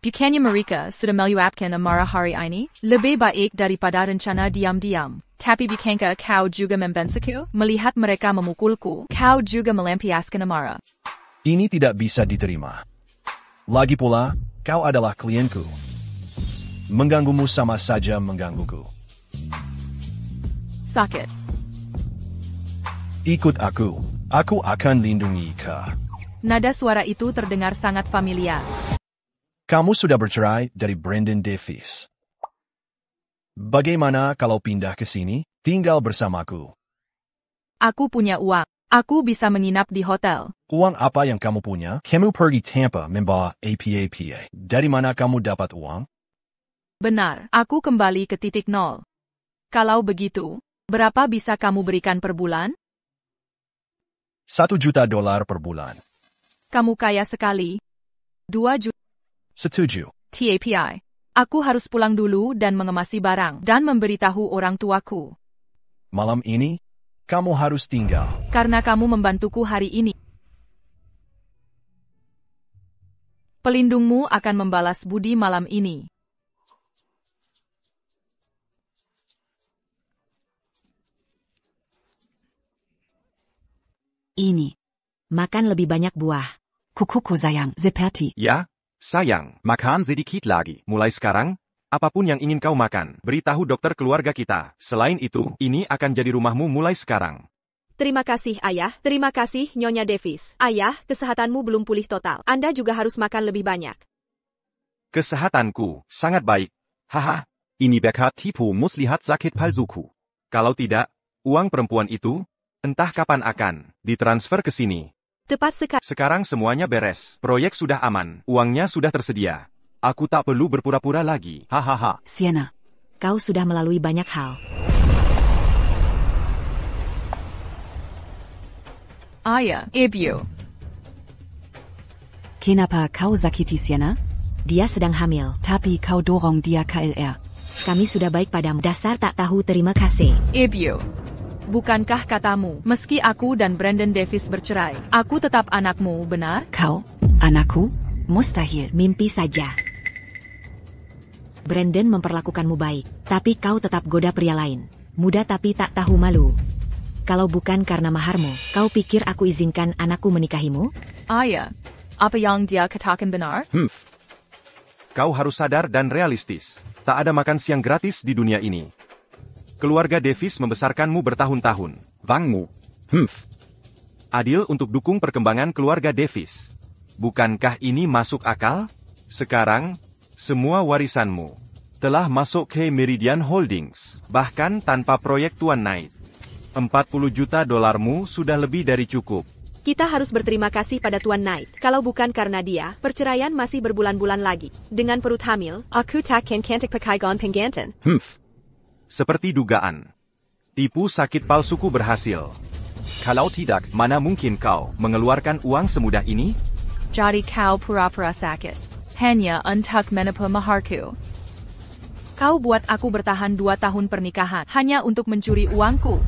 Bukannya mereka sudah meluapkan amarah hari ini? Lebih baik daripada rencana diam-diam. Tapi bukankah kau juga membenciku? Melihat mereka memukulku, kau juga melampiaskan amarah. Ini tidak bisa diterima. Lagi pula, kau adalah klienku. Mengganggumu sama saja menggangguku. Sakit. Ikut aku. Aku akan lindungi kau. Nada suara itu terdengar sangat familiar. Kamu sudah bercerai dari Brandon Davis. Bagaimana kalau pindah ke sini, tinggal bersamaku? Aku punya uang. Aku bisa menginap di hotel. Uang apa yang kamu punya? Kamu pergi Tampa membawa APA. Dari mana kamu dapat uang? Benar, aku kembali ke titik nol. Kalau begitu, berapa bisa kamu berikan per bulan? $1 juta per bulan. Kamu kaya sekali. 2 juta Setuju. TAPI. Aku harus pulang dulu dan mengemasi barang dan memberitahu orang tuaku. Malam ini, Kamu harus tinggal. Karena kamu membantuku hari ini. Pelindungmu akan membalas budi malam ini. Ini. Makan lebih banyak buah. Kukuku sayang, seperti. Ya, sayang, makan sedikit lagi. Mulai sekarang, apapun yang ingin kau makan, beritahu dokter keluarga kita. Selain itu, ini akan jadi rumahmu mulai sekarang. Terima kasih, Ayah. Terima kasih, Nyonya Davis. Ayah, kesehatanmu belum pulih total. Anda juga harus makan lebih banyak. Kesehatanku sangat baik. Haha. Ini berkat tipu muslihat sakit palsuku. Kalau tidak, uang perempuan itu, entah kapan akan ditransfer ke sini. Tepat sekali. Sekarang semuanya beres. Proyek sudah aman. Uangnya sudah tersedia. Aku tak perlu berpura-pura lagi. Hahaha. Sienna, kau sudah melalui banyak hal. Ayah, Ibu. Kenapa kau sakiti Sienna? Dia sedang hamil. Tapi kau dorong dia KLR. Kami sudah baik padamu. Dasar tak tahu terima kasih. Ibu. Bukankah katamu, meski aku dan Brandon Davis bercerai, aku tetap anakmu, benar? Kau, anakku? Mustahil. Mimpi saja. Brandon memperlakukanmu baik, tapi kau tetap goda pria lain. Muda tapi tak tahu malu. Kalau bukan karena maharmu, kau pikir aku izinkan anakku menikahimu? Ayah, apa yang dia katakan benar? Kau harus sadar dan realistis. Tak ada makan siang gratis di dunia ini. Keluarga Davis membesarkanmu bertahun-tahun. Wangmu. Adil untuk dukung perkembangan keluarga Davis. Bukankah ini masuk akal? Sekarang, semua warisanmu telah masuk ke Meridian Holdings. Bahkan tanpa proyek Tuan Knight. 40 juta dolarmu sudah lebih dari cukup. Kita harus berterima kasih pada Tuan Knight. Kalau bukan karena dia, perceraian masih berbulan-bulan lagi. Dengan perut hamil, aku takkan cantik pakai gaun penggantin. Seperti dugaan. Tipu sakit palsuku berhasil. Kalau tidak, mana mungkin kau mengeluarkan uang semudah ini? Jadi kau pura-pura sakit. Hanya untuk menipu maharku. Kau buat aku bertahan 2 tahun pernikahan hanya untuk mencuri uangku.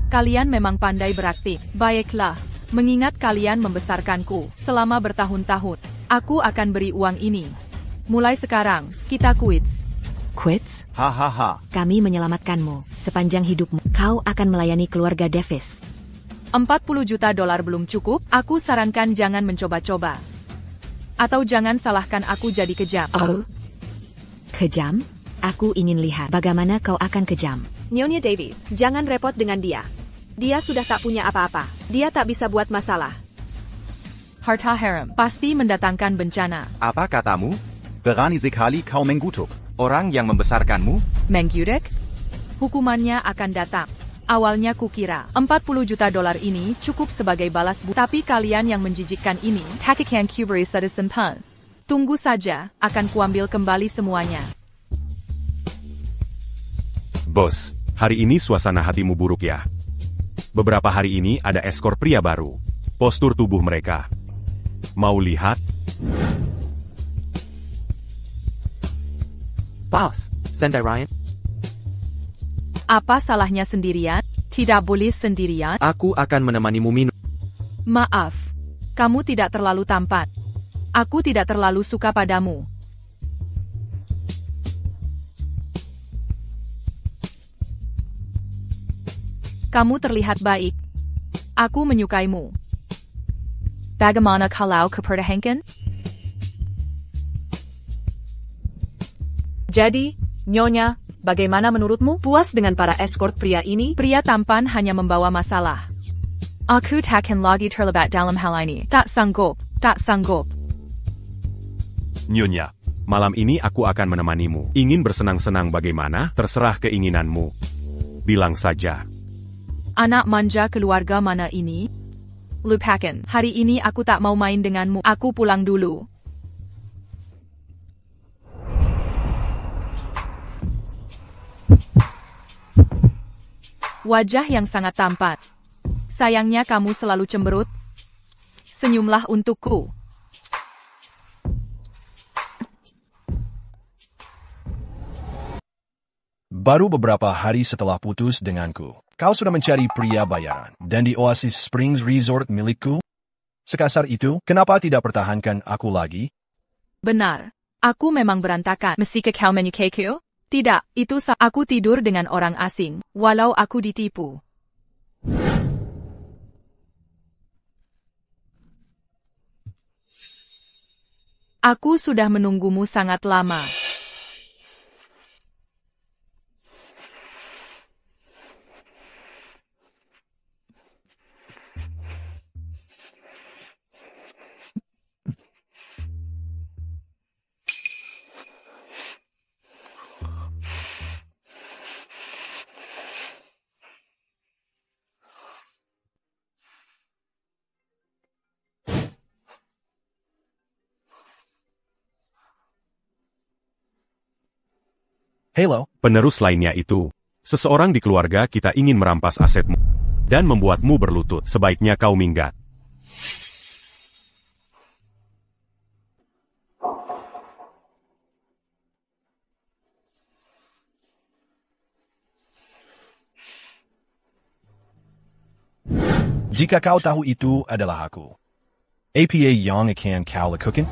Kalian memang pandai berakting. Baiklah, mengingat kalian membesarkanku selama bertahun-tahun, aku akan beri uang ini. Mulai sekarang, kita quits. Quits? Hahaha. Kami menyelamatkanmu. Sepanjang hidupmu, kau akan melayani keluarga Davis. 40 juta dolar belum cukup, aku sarankan jangan mencoba-coba. Atau jangan salahkan aku jadi kejam. Oh? Kejam? Aku ingin lihat bagaimana kau akan kejam. Nyonya Davis, jangan repot dengan dia. Dia sudah tak punya apa-apa. Dia tak bisa buat masalah. Harta haram pasti mendatangkan bencana. Apa katamu? Berani sekali kau menggutuk. Orang yang membesarkanmu? Menggudek? Hukumannya akan datang. Awalnya kukira 40 juta dolar ini cukup sebagai balas budi. Tapi kalian yang menjijikkan ini, takkan kuberi sedesempan. Tunggu saja, akan kuambil kembali semuanya. Bos, hari ini suasana hatimu buruk ya? Beberapa hari ini ada eskor pria baru. Postur tubuh mereka. Mau lihat? Boss, Sendai Ryan. Apa salahnya sendirian? Tidak boleh sendirian. Aku akan menemanimu minum. Maaf, kamu tidak terlalu tampan. Aku tidak terlalu suka padamu. Kamu terlihat baik. Aku menyukaimu. Bagaimana kalau keperdahankan? Jadi, Nyonya, bagaimana menurutmu? Puas dengan para escort pria ini? Pria tampan hanya membawa masalah. Aku takkan lagi terlibat dalam hal ini. Tak sanggup, tak sanggup. Nyonya, malam ini aku akan menemanimu. Ingin bersenang-senang bagaimana? Terserah keinginanmu. Bilang saja. Anak manja keluarga mana ini? Lupakan, hari ini aku tak mau main denganmu. Aku pulang dulu. Wajah yang sangat tampan. Sayangnya kamu selalu cemberut. Senyumlah untukku. Baru beberapa hari setelah putus denganku, kau sudah mencari pria bayaran. Dan di Oasis Springs Resort milikku? Sekasar itu, kenapa tidak pertahankan aku lagi? Benar. Aku memang berantakan. Meski kau menyukaiku? Tidak, itu aku tidur dengan orang asing, walau aku ditipu. Aku sudah menunggumu sangat lama. Halo. Penerus lainnya itu, seseorang di keluarga kita ingin merampas asetmu dan membuatmu berlutut. Sebaiknya kau minggat. Jika kau tahu itu adalah aku, apa yang akan kau lakukan?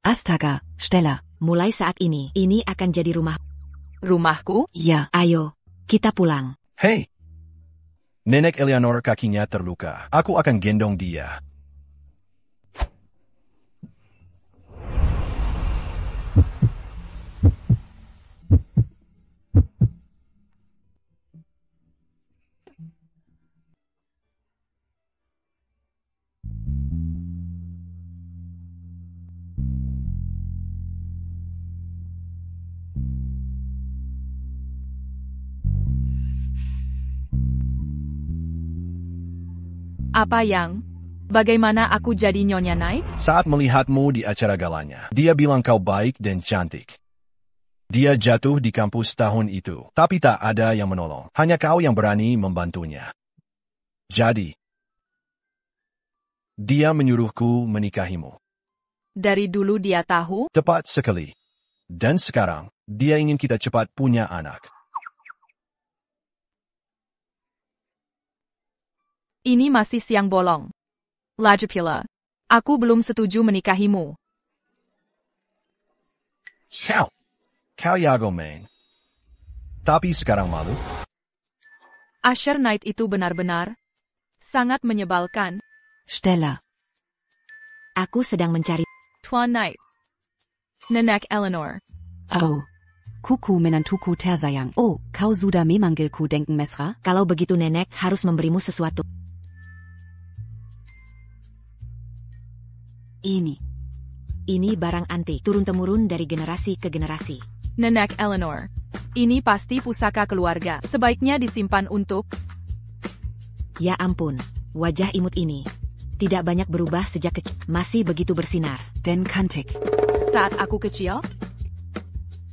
Astaga, Stella. Mulai saat ini akan jadi rumah. Rumahku? Ya, ayo, kita pulang. Hei! Nenek Eleanor kakinya terluka. Aku akan gendong dia. Apa yang? Bagaimana aku jadi Nyonya Knight? Saat melihatmu di acara galanya, dia bilang kau baik dan cantik. Dia jatuh di kampus tahun itu, tapi tak ada yang menolong. Hanya kau yang berani membantunya. Jadi, dia menyuruhku menikahimu. Dari dulu dia tahu? Tepat sekali. Dan sekarang, dia ingin kita cepat punya anak. Ini masih siang bolong. Lagipula, aku belum setuju menikahimu. Kau jago main. Tapi sekarang malu? Usher Knight itu benar-benar sangat menyebalkan. Stella. Aku sedang mencari Tuan Knight. Nenek Eleanor. Oh. Kuku menantuku tersayang. Oh, kau sudah memanggilku denken mesra? Kalau begitu nenek harus memberimu sesuatu. Ini barang antik, turun-temurun dari generasi ke generasi. Nenek Eleanor. Ini pasti pusaka keluarga. Sebaiknya disimpan untuk... Ya ampun, wajah imut ini. Tidak banyak berubah sejak kecil. Masih begitu bersinar. Den kantik. Saat aku kecil?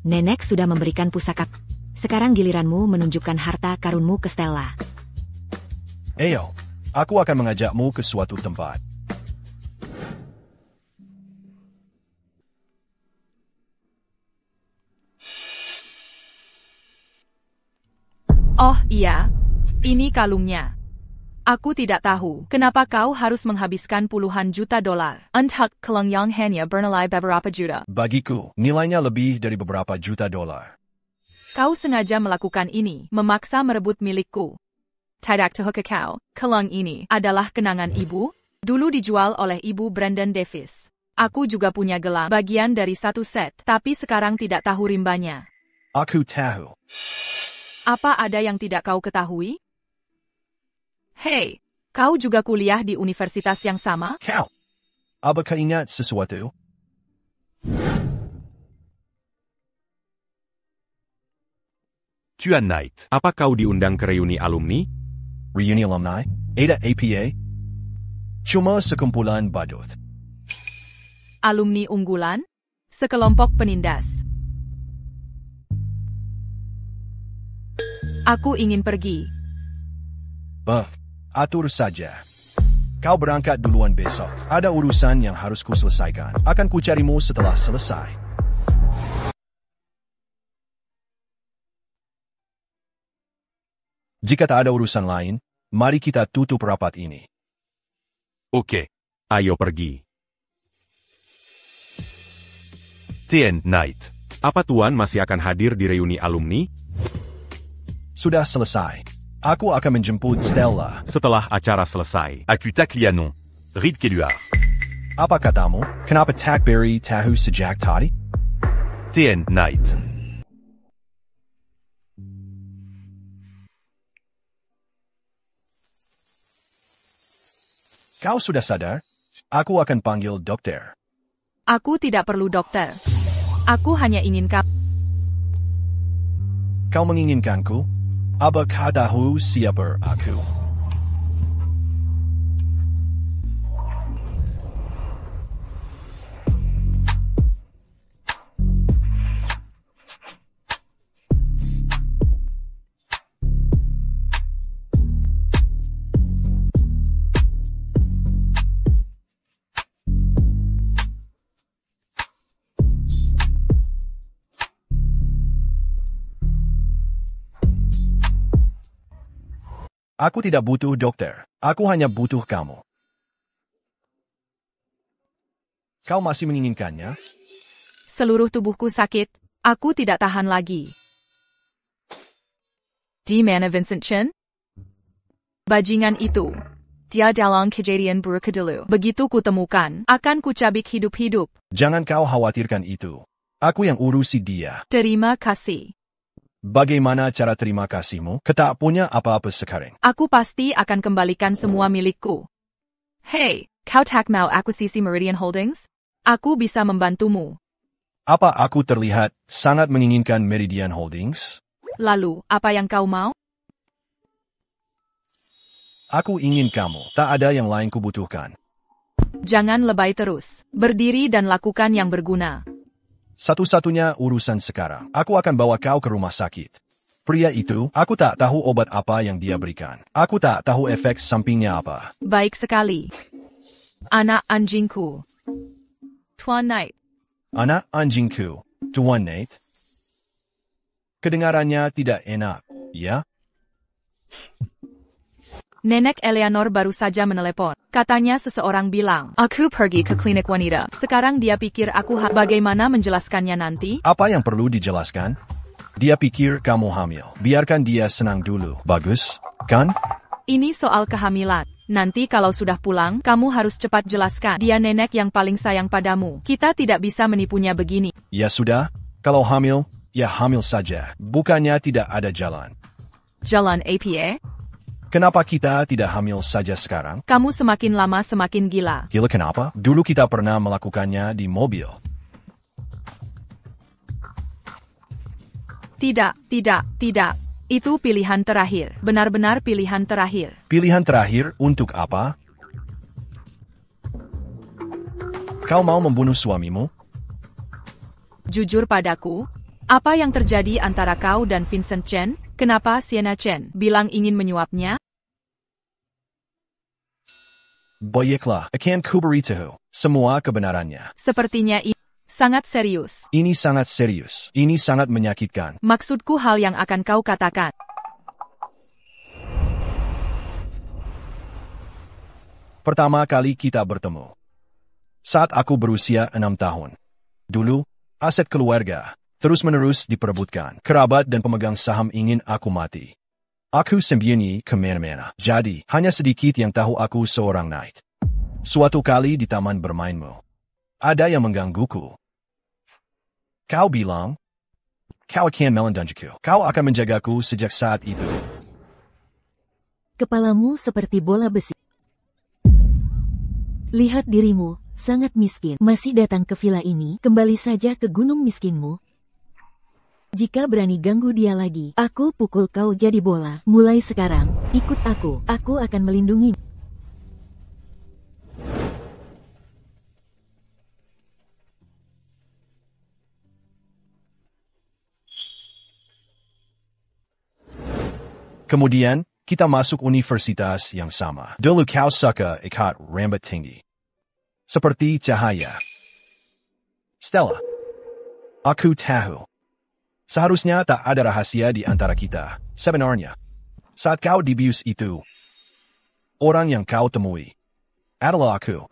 Nenek sudah memberikan pusaka. Sekarang giliranmu menunjukkan harta karunmu ke Stella. Ayo, aku akan mengajakmu ke suatu tempat. Oh iya, ini kalungnya. Aku tidak tahu kenapa kau harus menghabiskan puluhan juta dolar untuk kalung yang hanya bernilai beberapa juta. Bagiku, nilainya lebih dari beberapa juta dolar. Kau sengaja melakukan ini, memaksa merebut milikku. Tidak tahukah kau, kalung ini adalah kenangan ibu? Dulu dijual oleh ibu Brandon Davis. Aku juga punya gelang bagian dari satu set, tapi sekarang tidak tahu rimbanya. Aku tahu. Apa ada yang tidak kau ketahui? Hei, kau juga kuliah di universitas yang sama? Kau, apakah ingat sesuatu? Tuan Knight, apa kau diundang ke reuni alumni? Reuni alumni? Ada APA? Cuma sekumpulan badut. Alumni unggulan? Sekelompok penindas. Aku ingin pergi. Atur saja. Kau berangkat duluan besok. Ada urusan yang harus ku selesaikan. Akan ku carimu setelah selesai. Jika tak ada urusan lain, mari kita tutup rapat ini. Oke, ayo pergi. Tian Knight, apa Tuan masih akan hadir di reuni alumni? Sudah selesai. Aku akan menjemput Stella. Setelah acara selesai, aku tak lianon. Reed keluar. Apa katamu? Kenapa tak beri tahu sejak tadi? Tian Knight. Kau sudah sadar? Aku akan panggil dokter. Aku tidak perlu dokter. Aku hanya ingin Kau menginginkanku? Apa kau tahu siapa aku? Aku tidak butuh dokter. Aku hanya butuh kamu. Kau masih menginginkannya? Seluruh tubuhku sakit. Aku tidak tahan lagi. Di mana Vincent Chen? Bajingan itu. Dia dalam kejadian buruk dulu. Begitu kutemukan, akan kucabik hidup-hidup. Jangan kau khawatirkan itu. Aku yang urusi dia. Terima kasih. Bagaimana cara terima kasihmu? Kau punya apa-apa sekarang. Aku pasti akan kembalikan semua milikku. Hei, kau tak mau akuisisi Meridian Holdings? Aku bisa membantumu. Apa aku terlihat sangat menginginkan Meridian Holdings? Lalu, apa yang kau mau? Aku ingin kamu. Tak ada yang lain kubutuhkan. Jangan lebay terus. Berdiri dan lakukan yang berguna. Satu-satunya urusan sekarang. Aku akan bawa kau ke rumah sakit. Pria itu, aku tak tahu obat apa yang dia berikan. Aku tak tahu efek sampingnya apa. Baik sekali. Anak anjingku. Tuan Knight. Anak anjingku. Tuan Knight. Kedengarannya tidak enak, ya? Nenek Eleanor baru saja menelepon. Katanya seseorang bilang, aku pergi ke klinik wanita. Sekarang dia pikir aku bagaimana menjelaskannya nanti? Apa yang perlu dijelaskan? Dia pikir kamu hamil. Biarkan dia senang dulu. Bagus, kan? Ini soal kehamilan. Nanti kalau sudah pulang, kamu harus cepat jelaskan. Dia nenek yang paling sayang padamu. Kita tidak bisa menipunya begini. Ya sudah, kalau hamil, ya hamil saja. Bukannya tidak ada jalan. Jalan APA? Kenapa kita tidak hamil saja sekarang? Kamu semakin lama semakin gila. Gila kenapa? Dulu kita pernah melakukannya di mobil. Tidak. Itu pilihan terakhir. Benar-benar pilihan terakhir. Pilihan terakhir untuk apa? Kau mau membunuh suamimu? Jujur padaku, apa yang terjadi antara kau dan Vincent Chen? Kenapa Sienna Chen bilang ingin menyuapnya? Baiklah, akan kuberitahu semua kebenarannya. Sepertinya ini sangat serius. Ini sangat serius. Ini sangat menyakitkan. Maksudku hal yang akan kau katakan. Pertama kali kita bertemu. Saat aku berusia 6 tahun. Dulu, aset keluarga terus-menerus diperebutkan. Kerabat dan pemegang saham ingin aku mati. Aku sembunyi kemana-mana. Jadi, hanya sedikit yang tahu aku seorang knight. Suatu kali di taman bermainmu, ada yang menggangguku. Kau bilang, kau akan melindungiku. Kau akan menjagaku sejak saat itu. Kepalamu seperti bola besi. Lihat dirimu, sangat miskin. Masih datang ke villa ini, kembali saja ke gunung miskinmu. Jika berani ganggu dia lagi, aku pukul kau jadi bola. Mulai sekarang, ikut aku. Aku akan melindungi. Kemudian, kita masuk universitas yang sama. Dulu kau suka ikat rambut tinggi. Seperti cahaya. Stella. Aku tahu. Seharusnya tak ada rahasia di antara kita. Sebenarnya. Saat kau dibius itu, orang yang kau temui adalah aku.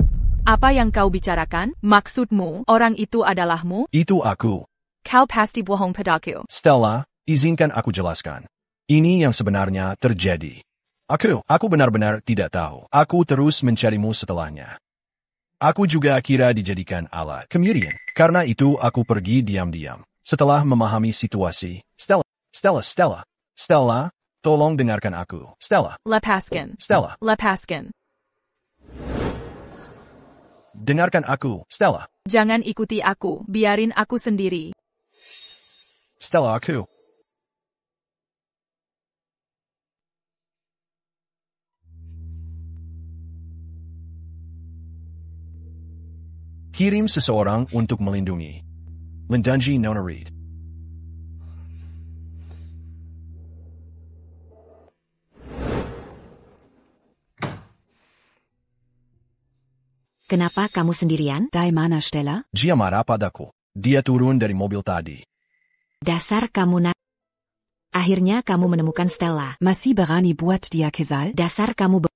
Apa yang kau bicarakan? Maksudmu, orang itu adalahmu? Itu aku. Kau pasti bohong padaku. Stella, izinkan aku jelaskan. Ini yang sebenarnya terjadi. Aku benar-benar tidak tahu. Aku terus mencarimu setelahnya. Aku juga kira dijadikan alat. Kemudian, karena itu aku pergi diam-diam. Setelah memahami situasi, Stella, tolong dengarkan aku. Stella. Lepaskan. Dengarkan aku, Stella. Jangan ikuti aku, biarin aku sendiri. Stella, aku. Kirim seseorang untuk melindungi. Lindanji Nona Reed. Kenapa kamu sendirian? Di mana Stella? Dia marah padaku. Dia turun dari mobil tadi. Dasar kamu Akhirnya kamu menemukan Stella. Masih berani buat dia kesal? Dasar kamu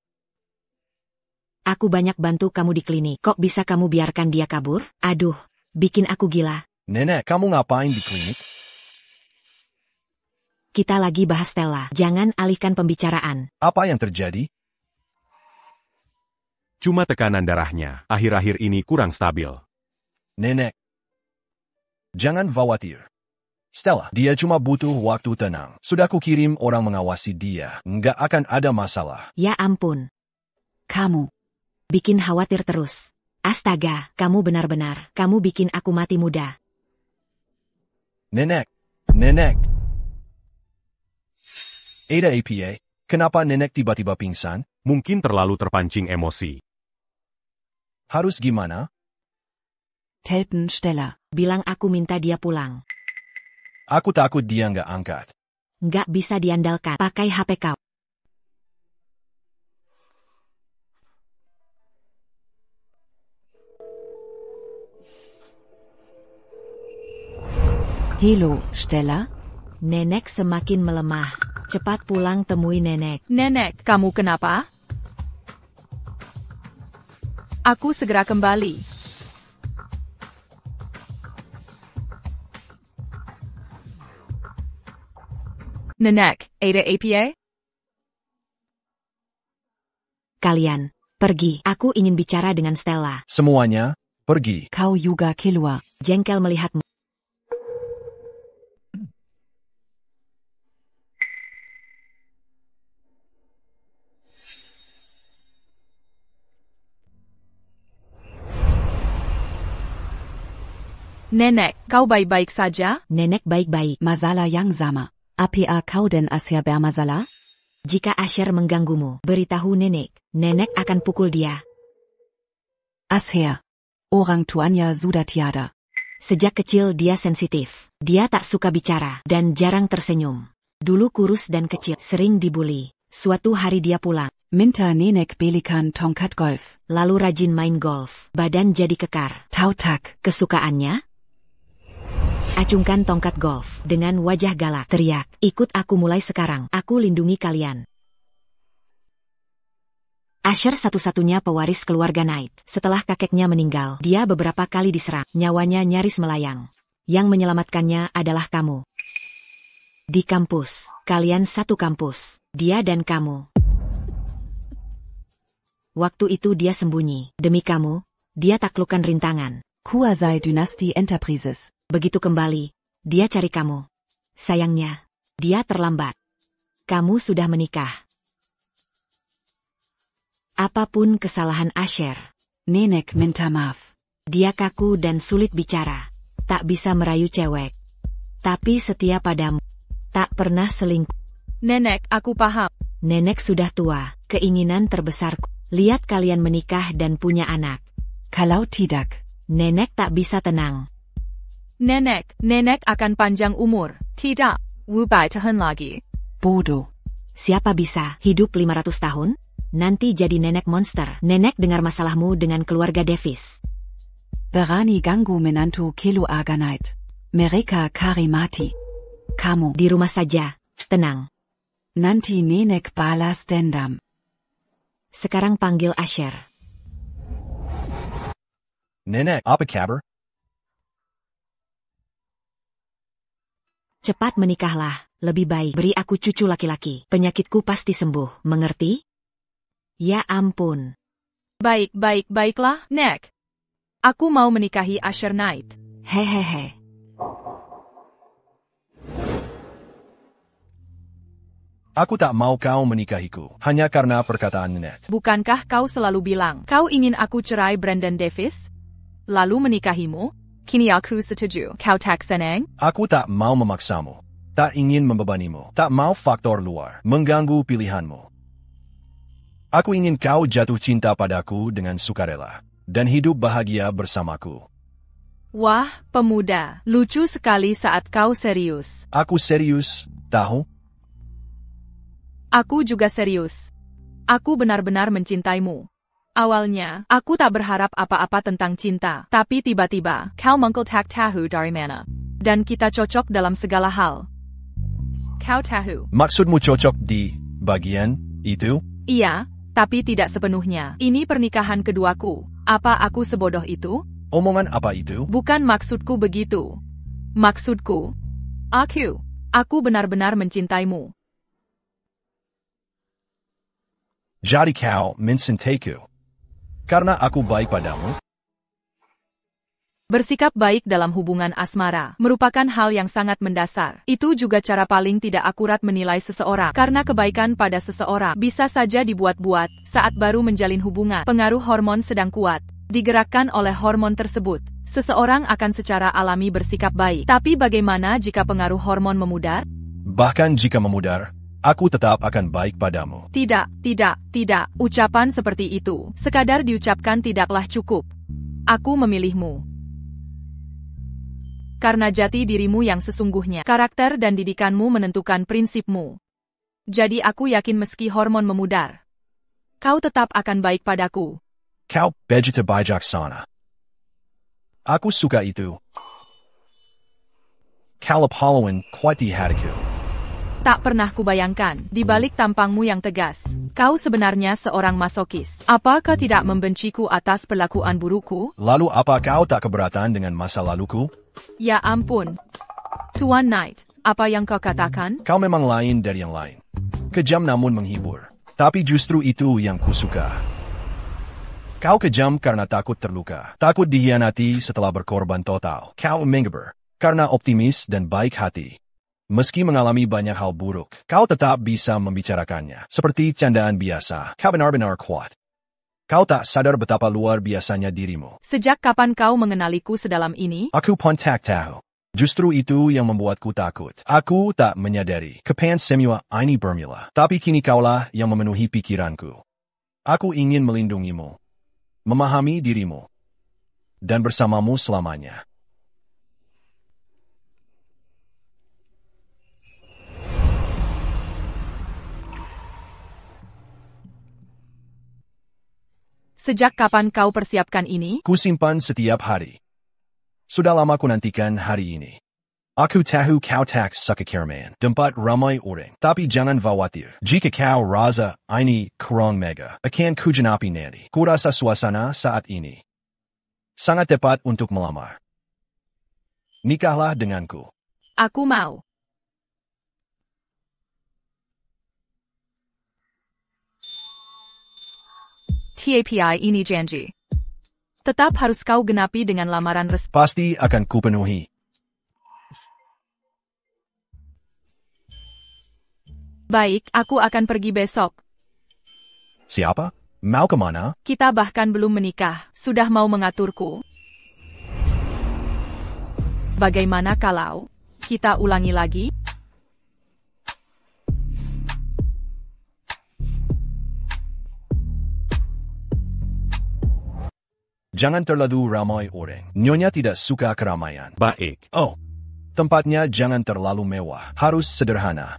Aku banyak bantu kamu di klinik. Kok bisa kamu biarkan dia kabur? Aduh, bikin aku gila. Nenek, kamu ngapain di klinik? Kita lagi bahas Stella. Jangan alihkan pembicaraan. Apa yang terjadi? Cuma tekanan darahnya, akhir-akhir ini kurang stabil. Nenek, jangan khawatir. Stella, dia cuma butuh waktu tenang. Sudah kukirim orang mengawasi dia. Nggak akan ada masalah. Ya ampun. Kamu bikin khawatir terus. Astaga, kamu benar-benar. Kamu bikin aku mati muda. Nenek. Ada APA, kenapa nenek tiba-tiba pingsan? Mungkin terlalu terpancing emosi. Harus gimana? Telten Stella. Bilang aku minta dia pulang. Aku takut dia nggak angkat. Nggak bisa diandalkan. Pakai HP kau. Halo, Stella? Nenek semakin melemah. Cepat pulang temui nenek. Nenek, kamu kenapa? Aku segera kembali. Nenek, ada APA? Kalian, pergi. Aku ingin bicara dengan Stella. Semuanya, pergi. Kau juga keluar. Jengkel melihatmu. Nenek, kau baik-baik saja? Nenek baik-baik. Masalah yang sama. Apa kau dan Asher bermasalah? Jika Asher mengganggumu, beritahu nenek. Nenek akan pukul dia. Asher. Orang tuanya sudah tiada. Sejak kecil dia sensitif. Dia tak suka bicara dan jarang tersenyum. Dulu kurus dan kecil, sering dibully. Suatu hari dia pulang. Minta nenek belikan tongkat golf. Lalu rajin main golf. Badan jadi kekar. Tahu tak? Kesukaannya? Acungkan tongkat golf. Dengan wajah galak, teriak. Ikut aku mulai sekarang. Aku lindungi kalian. Asher satu-satunya pewaris keluarga Knight. Setelah kakeknya meninggal, dia beberapa kali diserang. Nyawanya nyaris melayang. Yang menyelamatkannya adalah kamu. Di kampus. Kalian satu kampus. Dia dan kamu. Waktu itu dia sembunyi. Demi kamu, dia taklukkan rintangan. Kuasai Dynasty Enterprises. Begitu kembali, dia cari kamu. Sayangnya, dia terlambat. Kamu sudah menikah. Apapun kesalahan Asher, nenek minta maaf. Dia kaku dan sulit bicara. Tak bisa merayu cewek. Tapi setia padamu. Tak pernah selingkuh. Nenek, aku paham. Nenek sudah tua. Keinginan terbesarku. Lihat kalian menikah dan punya anak. Kalau tidak, nenek tak bisa tenang. Nenek akan panjang umur. Tidak, wubai tahan lagi. Bodoh. Siapa bisa hidup 500 tahun? Nanti jadi nenek monster. Nenek dengar masalahmu dengan keluarga Davis. Berani ganggu menantu keluarga Knight. Mereka kari mati. Kamu di rumah saja. Tenang. Nanti nenek balas dendam. Sekarang panggil Asher. Nenek, apa kabar? Cepat menikahlah, lebih baik beri aku cucu laki-laki. Penyakitku pasti sembuh, mengerti? Ya ampun. Baiklah, Nek. Aku mau menikahi Asher Knight. Hehehe. Aku tak mau kau menikahiku, hanya karena perkataan nenek. Bukankah kau selalu bilang, kau ingin aku cerai Brandon Davis? Lalu menikahimu? Kini aku setuju. Kau tak senang? Aku tak mau memaksamu. Tak ingin membebanimu. Tak mau faktor luar mengganggu pilihanmu. Aku ingin kau jatuh cinta padaku dengan sukarela. Dan hidup bahagia bersamaku. Wah, pemuda. Lucu sekali saat kau serius. Aku serius, tahu? Aku juga serius. Aku benar-benar mencintaimu. Awalnya, aku tak berharap apa-apa tentang cinta. Tapi tiba-tiba, kau tak tahu dari mana. Dan kita cocok dalam segala hal. Kau tahu. Maksudmu cocok di bagian itu? Iya, tapi tidak sepenuhnya. Ini pernikahan keduaku. Apa aku sebodoh itu? Omongan apa itu? Bukan maksudku begitu. Maksudku, aku benar-benar mencintaimu. Jadi kau mencintaiku. Karena aku baik padamu? Bersikap baik dalam hubungan asmara merupakan hal yang sangat mendasar. Itu juga cara paling tidak akurat menilai seseorang. Karena kebaikan pada seseorang bisa saja dibuat-buat saat baru menjalin hubungan. Pengaruh hormon sedang kuat. Digerakkan oleh hormon tersebut, seseorang akan secara alami bersikap baik. Tapi bagaimana jika pengaruh hormon memudar? Bahkan jika memudar, aku tetap akan baik padamu. Tidak. Ucapan seperti itu, sekadar diucapkan tidaklah cukup. Aku memilihmu. Karena jati dirimu yang sesungguhnya, karakter dan didikanmu menentukan prinsipmu. Jadi aku yakin meski hormon memudar, kau tetap akan baik padaku. Kau begitu bijaksana. Aku suka itu. Kau pahlawan kuat di hatiku. Tak pernah kubayangkan, di balik tampangmu yang tegas, kau sebenarnya seorang masokis. Apa kau tidak membenciku atas perlakuan burukku? Lalu apa kau tak keberatan dengan masa laluku? Ya ampun. Tuan Knight, apa yang kau katakan? Kau memang lain dari yang lain. Kejam namun menghibur. Tapi justru itu yang kusuka. Kau kejam karena takut terluka. Takut dihianati setelah berkorban total. Kau menggeber karena optimis dan baik hati. Meski mengalami banyak hal buruk, kau tetap bisa membicarakannya. Seperti candaan biasa, kau benar-benar kuat. Kau tak sadar betapa luar biasanya dirimu. Sejak kapan kau mengenaliku sedalam ini? Aku pun tak tahu. Justru itu yang membuatku takut. Aku tak menyadari kapan semua ini bermula. Tapi kini kaulah yang memenuhi pikiranku. Aku ingin melindungimu, memahami dirimu, dan bersamamu selamanya. Sejak kapan kau persiapkan ini? Kusimpan setiap hari. Sudah lama ku nantikan hari ini. Aku tahu kau tak suka keramaian, tempat ramai orang. Tapi jangan khawatir. Jika kau rasa ini kurang mega, akan kujenapi nanti. Kurasa suasana saat ini sangat tepat untuk melamar. Nikahlah denganku. Aku mau. TAPI ini janji. Tetap harus kau genapi dengan lamaran resmi. Pasti akan kupenuhi. Baik, aku akan pergi besok. Siapa? Mau kemana? Kita bahkan belum menikah, sudah mau mengaturku. Bagaimana kalau kita ulangi lagi? Jangan terlalu ramai orang. Nyonya tidak suka keramaian. Baik. Oh, tempatnya jangan terlalu mewah. Harus sederhana.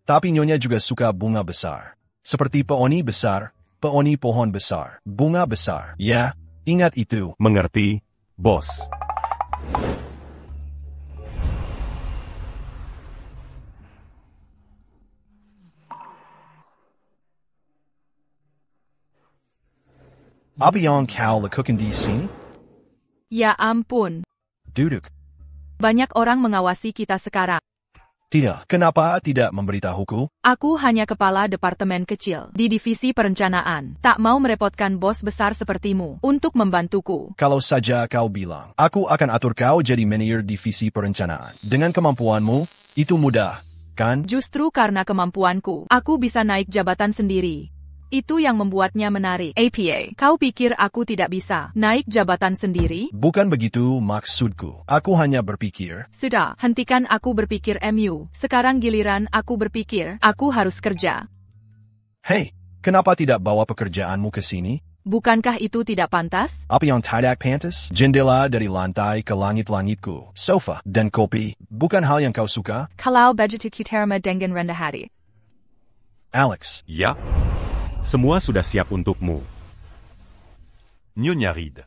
Tapi Nyonya juga suka bunga besar. Seperti peoni besar, peoni pohon besar, bunga besar. Ya, ingat itu. Mengerti, bos. Apa yang kau lakukan di sini? Ya ampun. Duduk. Banyak orang mengawasi kita sekarang. Tidak, kenapa tidak memberitahuku? Aku hanya kepala departemen kecil di divisi perencanaan. Tak mau merepotkan bos besar sepertimu untuk membantuku. Kalau saja kau bilang, aku akan atur kau jadi manajer divisi perencanaan. Dengan kemampuanmu, itu mudah, kan? Justru karena kemampuanku, aku bisa naik jabatan sendiri. Itu yang membuatnya menarik. APA, kau pikir aku tidak bisa naik jabatan sendiri? Bukan begitu maksudku. Aku hanya berpikir. Sudah, hentikan aku berpikir MU. Sekarang giliran aku berpikir, aku harus kerja. Hei, kenapa tidak bawa pekerjaanmu ke sini? Bukankah itu tidak pantas? Apa yang tidak pantas? Jendela dari lantai ke langit-langitku, sofa, dan kopi. Bukan hal yang kau suka? Kalau begitu kita dengan rendah hati. Alex. Ya. Semua sudah siap untukmu. Nyonya Reed.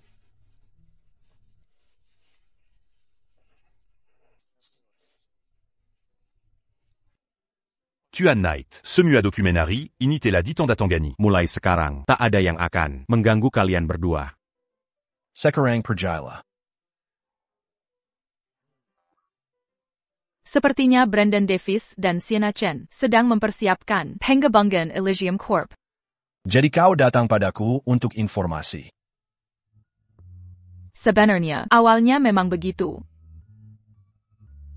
Tuan Knight, Semua Dokumenari, Initela Ditanda-Tangani. Mulai sekarang, tak ada yang akan mengganggu kalian berdua. Sekarang pergilah. Sepertinya Brandon Davis dan Sienna Chen sedang mempersiapkan pengembangan Elysium Corp. Jadi kau datang padaku untuk informasi. Sebenarnya, awalnya memang begitu.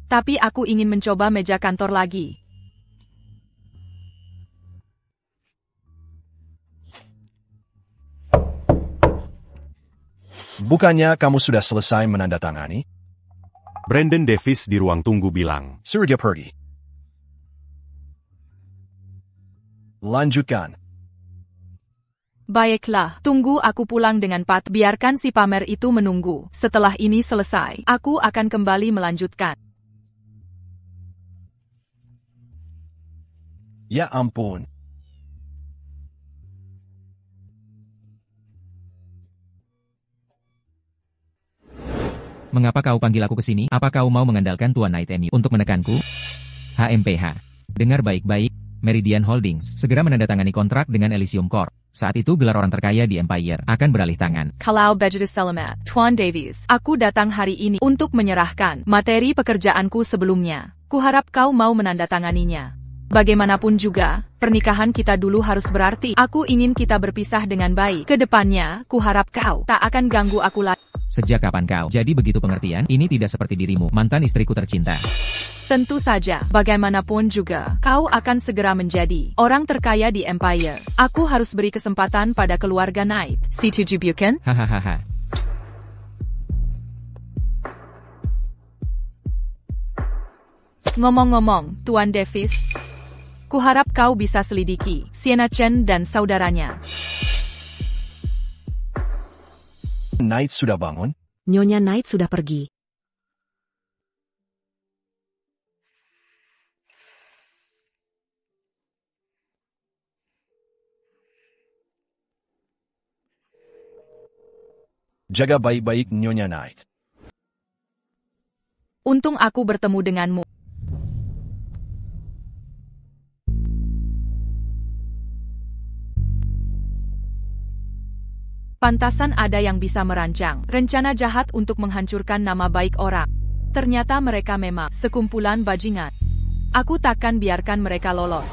Tapi aku ingin mencoba meja kantor lagi. Bukannya kamu sudah selesai menandatangani? Brandon Davis di ruang tunggu bilang. Suruh dia pergi. Lanjutkan. Baiklah, tunggu aku pulang dengan Pat. Biarkan si pamer itu menunggu. Setelah ini selesai, aku akan kembali melanjutkan. Ya ampun. Mengapa kau panggil aku ke sini? Apa kau mau mengandalkan Tuan Knight MU untuk menekanku? HMPH. Dengar baik-baik, Meridian Holdings segera menandatangani kontrak dengan Elysium Corp. Saat itu gelar orang terkaya di Empire akan beralih tangan. Kalau begitu selamat, Tuan Davies, aku datang hari ini untuk menyerahkan materi pekerjaanku sebelumnya. Kuharap kau mau menandatanganinya. Bagaimanapun juga, pernikahan kita dulu harus berarti. Aku ingin kita berpisah dengan baik. Kedepannya, kuharap kau tak akan ganggu aku lagi. Sejak kapan kau jadi begitu pengertian? Ini tidak seperti dirimu, mantan istriku tercinta. Tentu saja, bagaimanapun juga, kau akan segera menjadi orang terkaya di Empire. Aku harus beri kesempatan pada keluarga Knight. Setuju bukan? Hahaha. Ngomong-ngomong, Tuan Davis, kuharap kau bisa selidiki Sienna Chen dan saudaranya. Knight sudah bangun? Nyonya Knight sudah pergi. Jaga baik-baik Nyonya Knight. Untung aku bertemu denganmu. Pantasan ada yang bisa merancang rencana jahat untuk menghancurkan nama baik orang. Ternyata mereka memang sekumpulan bajingan. Aku takkan biarkan mereka lolos.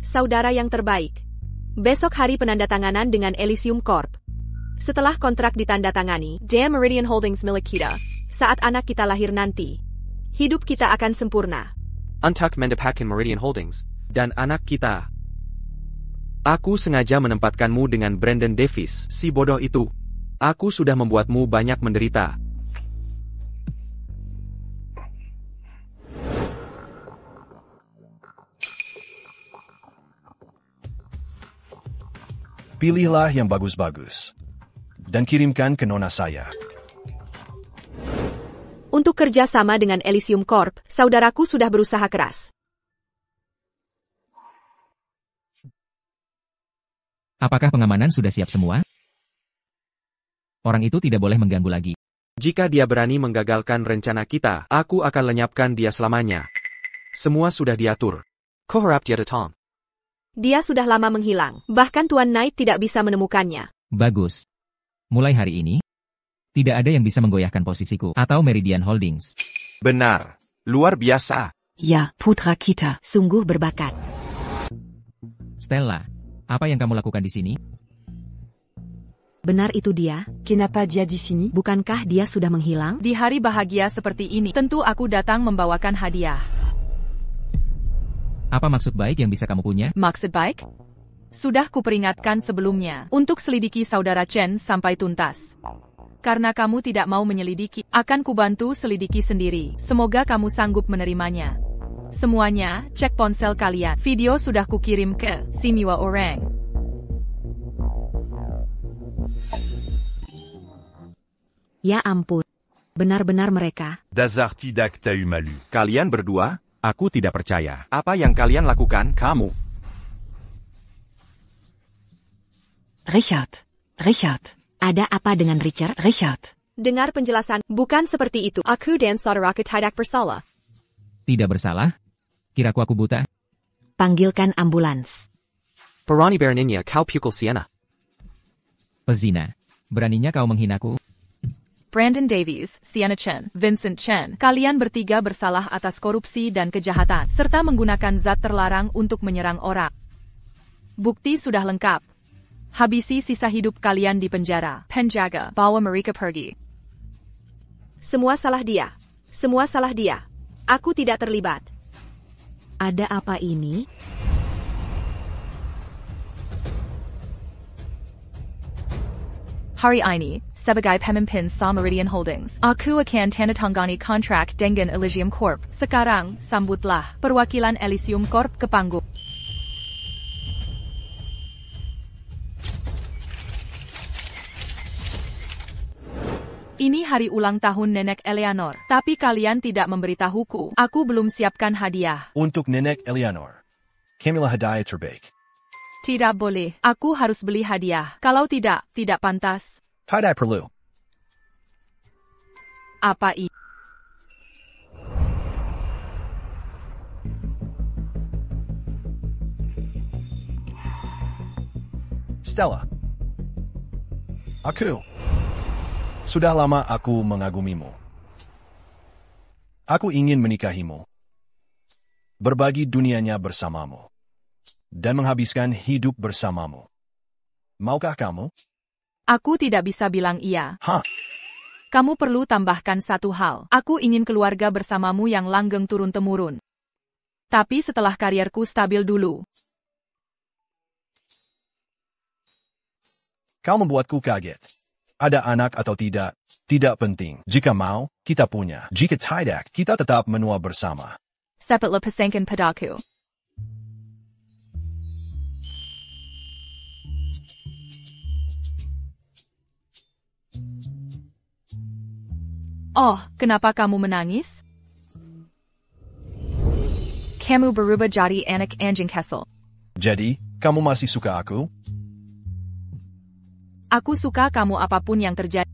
Saudara yang terbaik. Besok hari penandatanganan dengan Elysium Corp. Setelah kontrak ditandatangani, Meridian Holdings milik kita, saat anak kita lahir nanti, hidup kita akan sempurna. Untuk mendapatkan Meridian Holdings dan anak kita. Aku sengaja menempatkanmu dengan Brandon Davis, si bodoh itu. Aku sudah membuatmu banyak menderita. Pilihlah yang bagus-bagus. Dan kirimkan ke nona saya. Untuk kerja sama dengan Elysium Corp, saudaraku sudah berusaha keras. Apakah pengamanan sudah siap semua? Orang itu tidak boleh mengganggu lagi. Jika dia berani menggagalkan rencana kita, aku akan lenyapkan dia selamanya. Semua sudah diatur. Kuharap dia datang. Dia sudah lama menghilang, bahkan Tuan Knight tidak bisa menemukannya. Bagus. Mulai hari ini, tidak ada yang bisa menggoyahkan posisiku atau Meridian Holdings. Benar. Luar biasa. Ya, putra kita. Sungguh berbakat. Stella, apa yang kamu lakukan di sini? Benar itu dia? Kenapa dia di sini? Bukankah dia sudah menghilang? Di hari bahagia seperti ini, tentu aku datang membawakan hadiah. Apa maksud baik yang bisa kamu punya? Maksud baik? Sudah kuperingatkan sebelumnya, untuk selidiki saudara Chen sampai tuntas. Karena kamu tidak mau menyelidiki, akan kubantu selidiki sendiri. Semoga kamu sanggup menerimanya. Semuanya, cek ponsel kalian. Video sudah kukirim ke Simiwa Orang. Ya ampun. Benar-benar mereka. Dasar tidak tahu malu. Kalian berdua? Aku tidak percaya. Apa yang kalian lakukan? Kamu. Richard. Ada apa dengan Richard? Richard. Dengar penjelasan, bukan seperti itu. Aku dan saudaraku tidak bersalah. Tidak bersalah? Kiraku aku buta? Panggilkan ambulans. Berani beraninya kau pukul Sienna. Pezina. Beraninya kau menghinaku? Brandon Davies, Sienna Chen, Vincent Chen, kalian bertiga bersalah atas korupsi dan kejahatan, serta menggunakan zat terlarang untuk menyerang orang. Bukti sudah lengkap. Habisi sisa hidup kalian di penjara. Penjaga, bawa mereka pergi. Semua salah dia. Semua salah dia. Aku tidak terlibat. Ada apa ini? Hari ini, sebagai pemimpin Meridian Holdings, aku akan tandatangani kontrak dengan Elysium Corp. Sekarang, sambutlah perwakilan Elysium Corp ke panggung. Ini hari ulang tahun Nenek Eleanor, tapi kalian tidak memberitahuku. Aku belum siapkan hadiah. Untuk Nenek Eleanor, kamilah hadiah terbaik. Tidak boleh. Aku harus beli hadiah. Kalau tidak pantas. Tidak perlu. Apa ini? Stella. Sudah lama aku mengagumimu. Aku ingin menikahimu. Berbagi dunianya bersamamu. Dan menghabiskan hidup bersamamu. Maukah kamu? Aku tidak bisa bilang iya. Hah? Kamu perlu tambahkan satu hal. Aku ingin keluarga bersamamu yang langgeng turun-temurun. Tapi setelah karierku stabil dulu. Kau membuatku kaget. Ada anak atau tidak penting. Jika mau, kita punya. Jika tidak, kita tetap menua bersama. Sepatlah pasangkan padaku. Oh, kenapa kamu menangis? Kamu berubah jadi anak anjing Kessel. Jadi, kamu masih suka aku? Aku suka kamu apapun yang terjadi.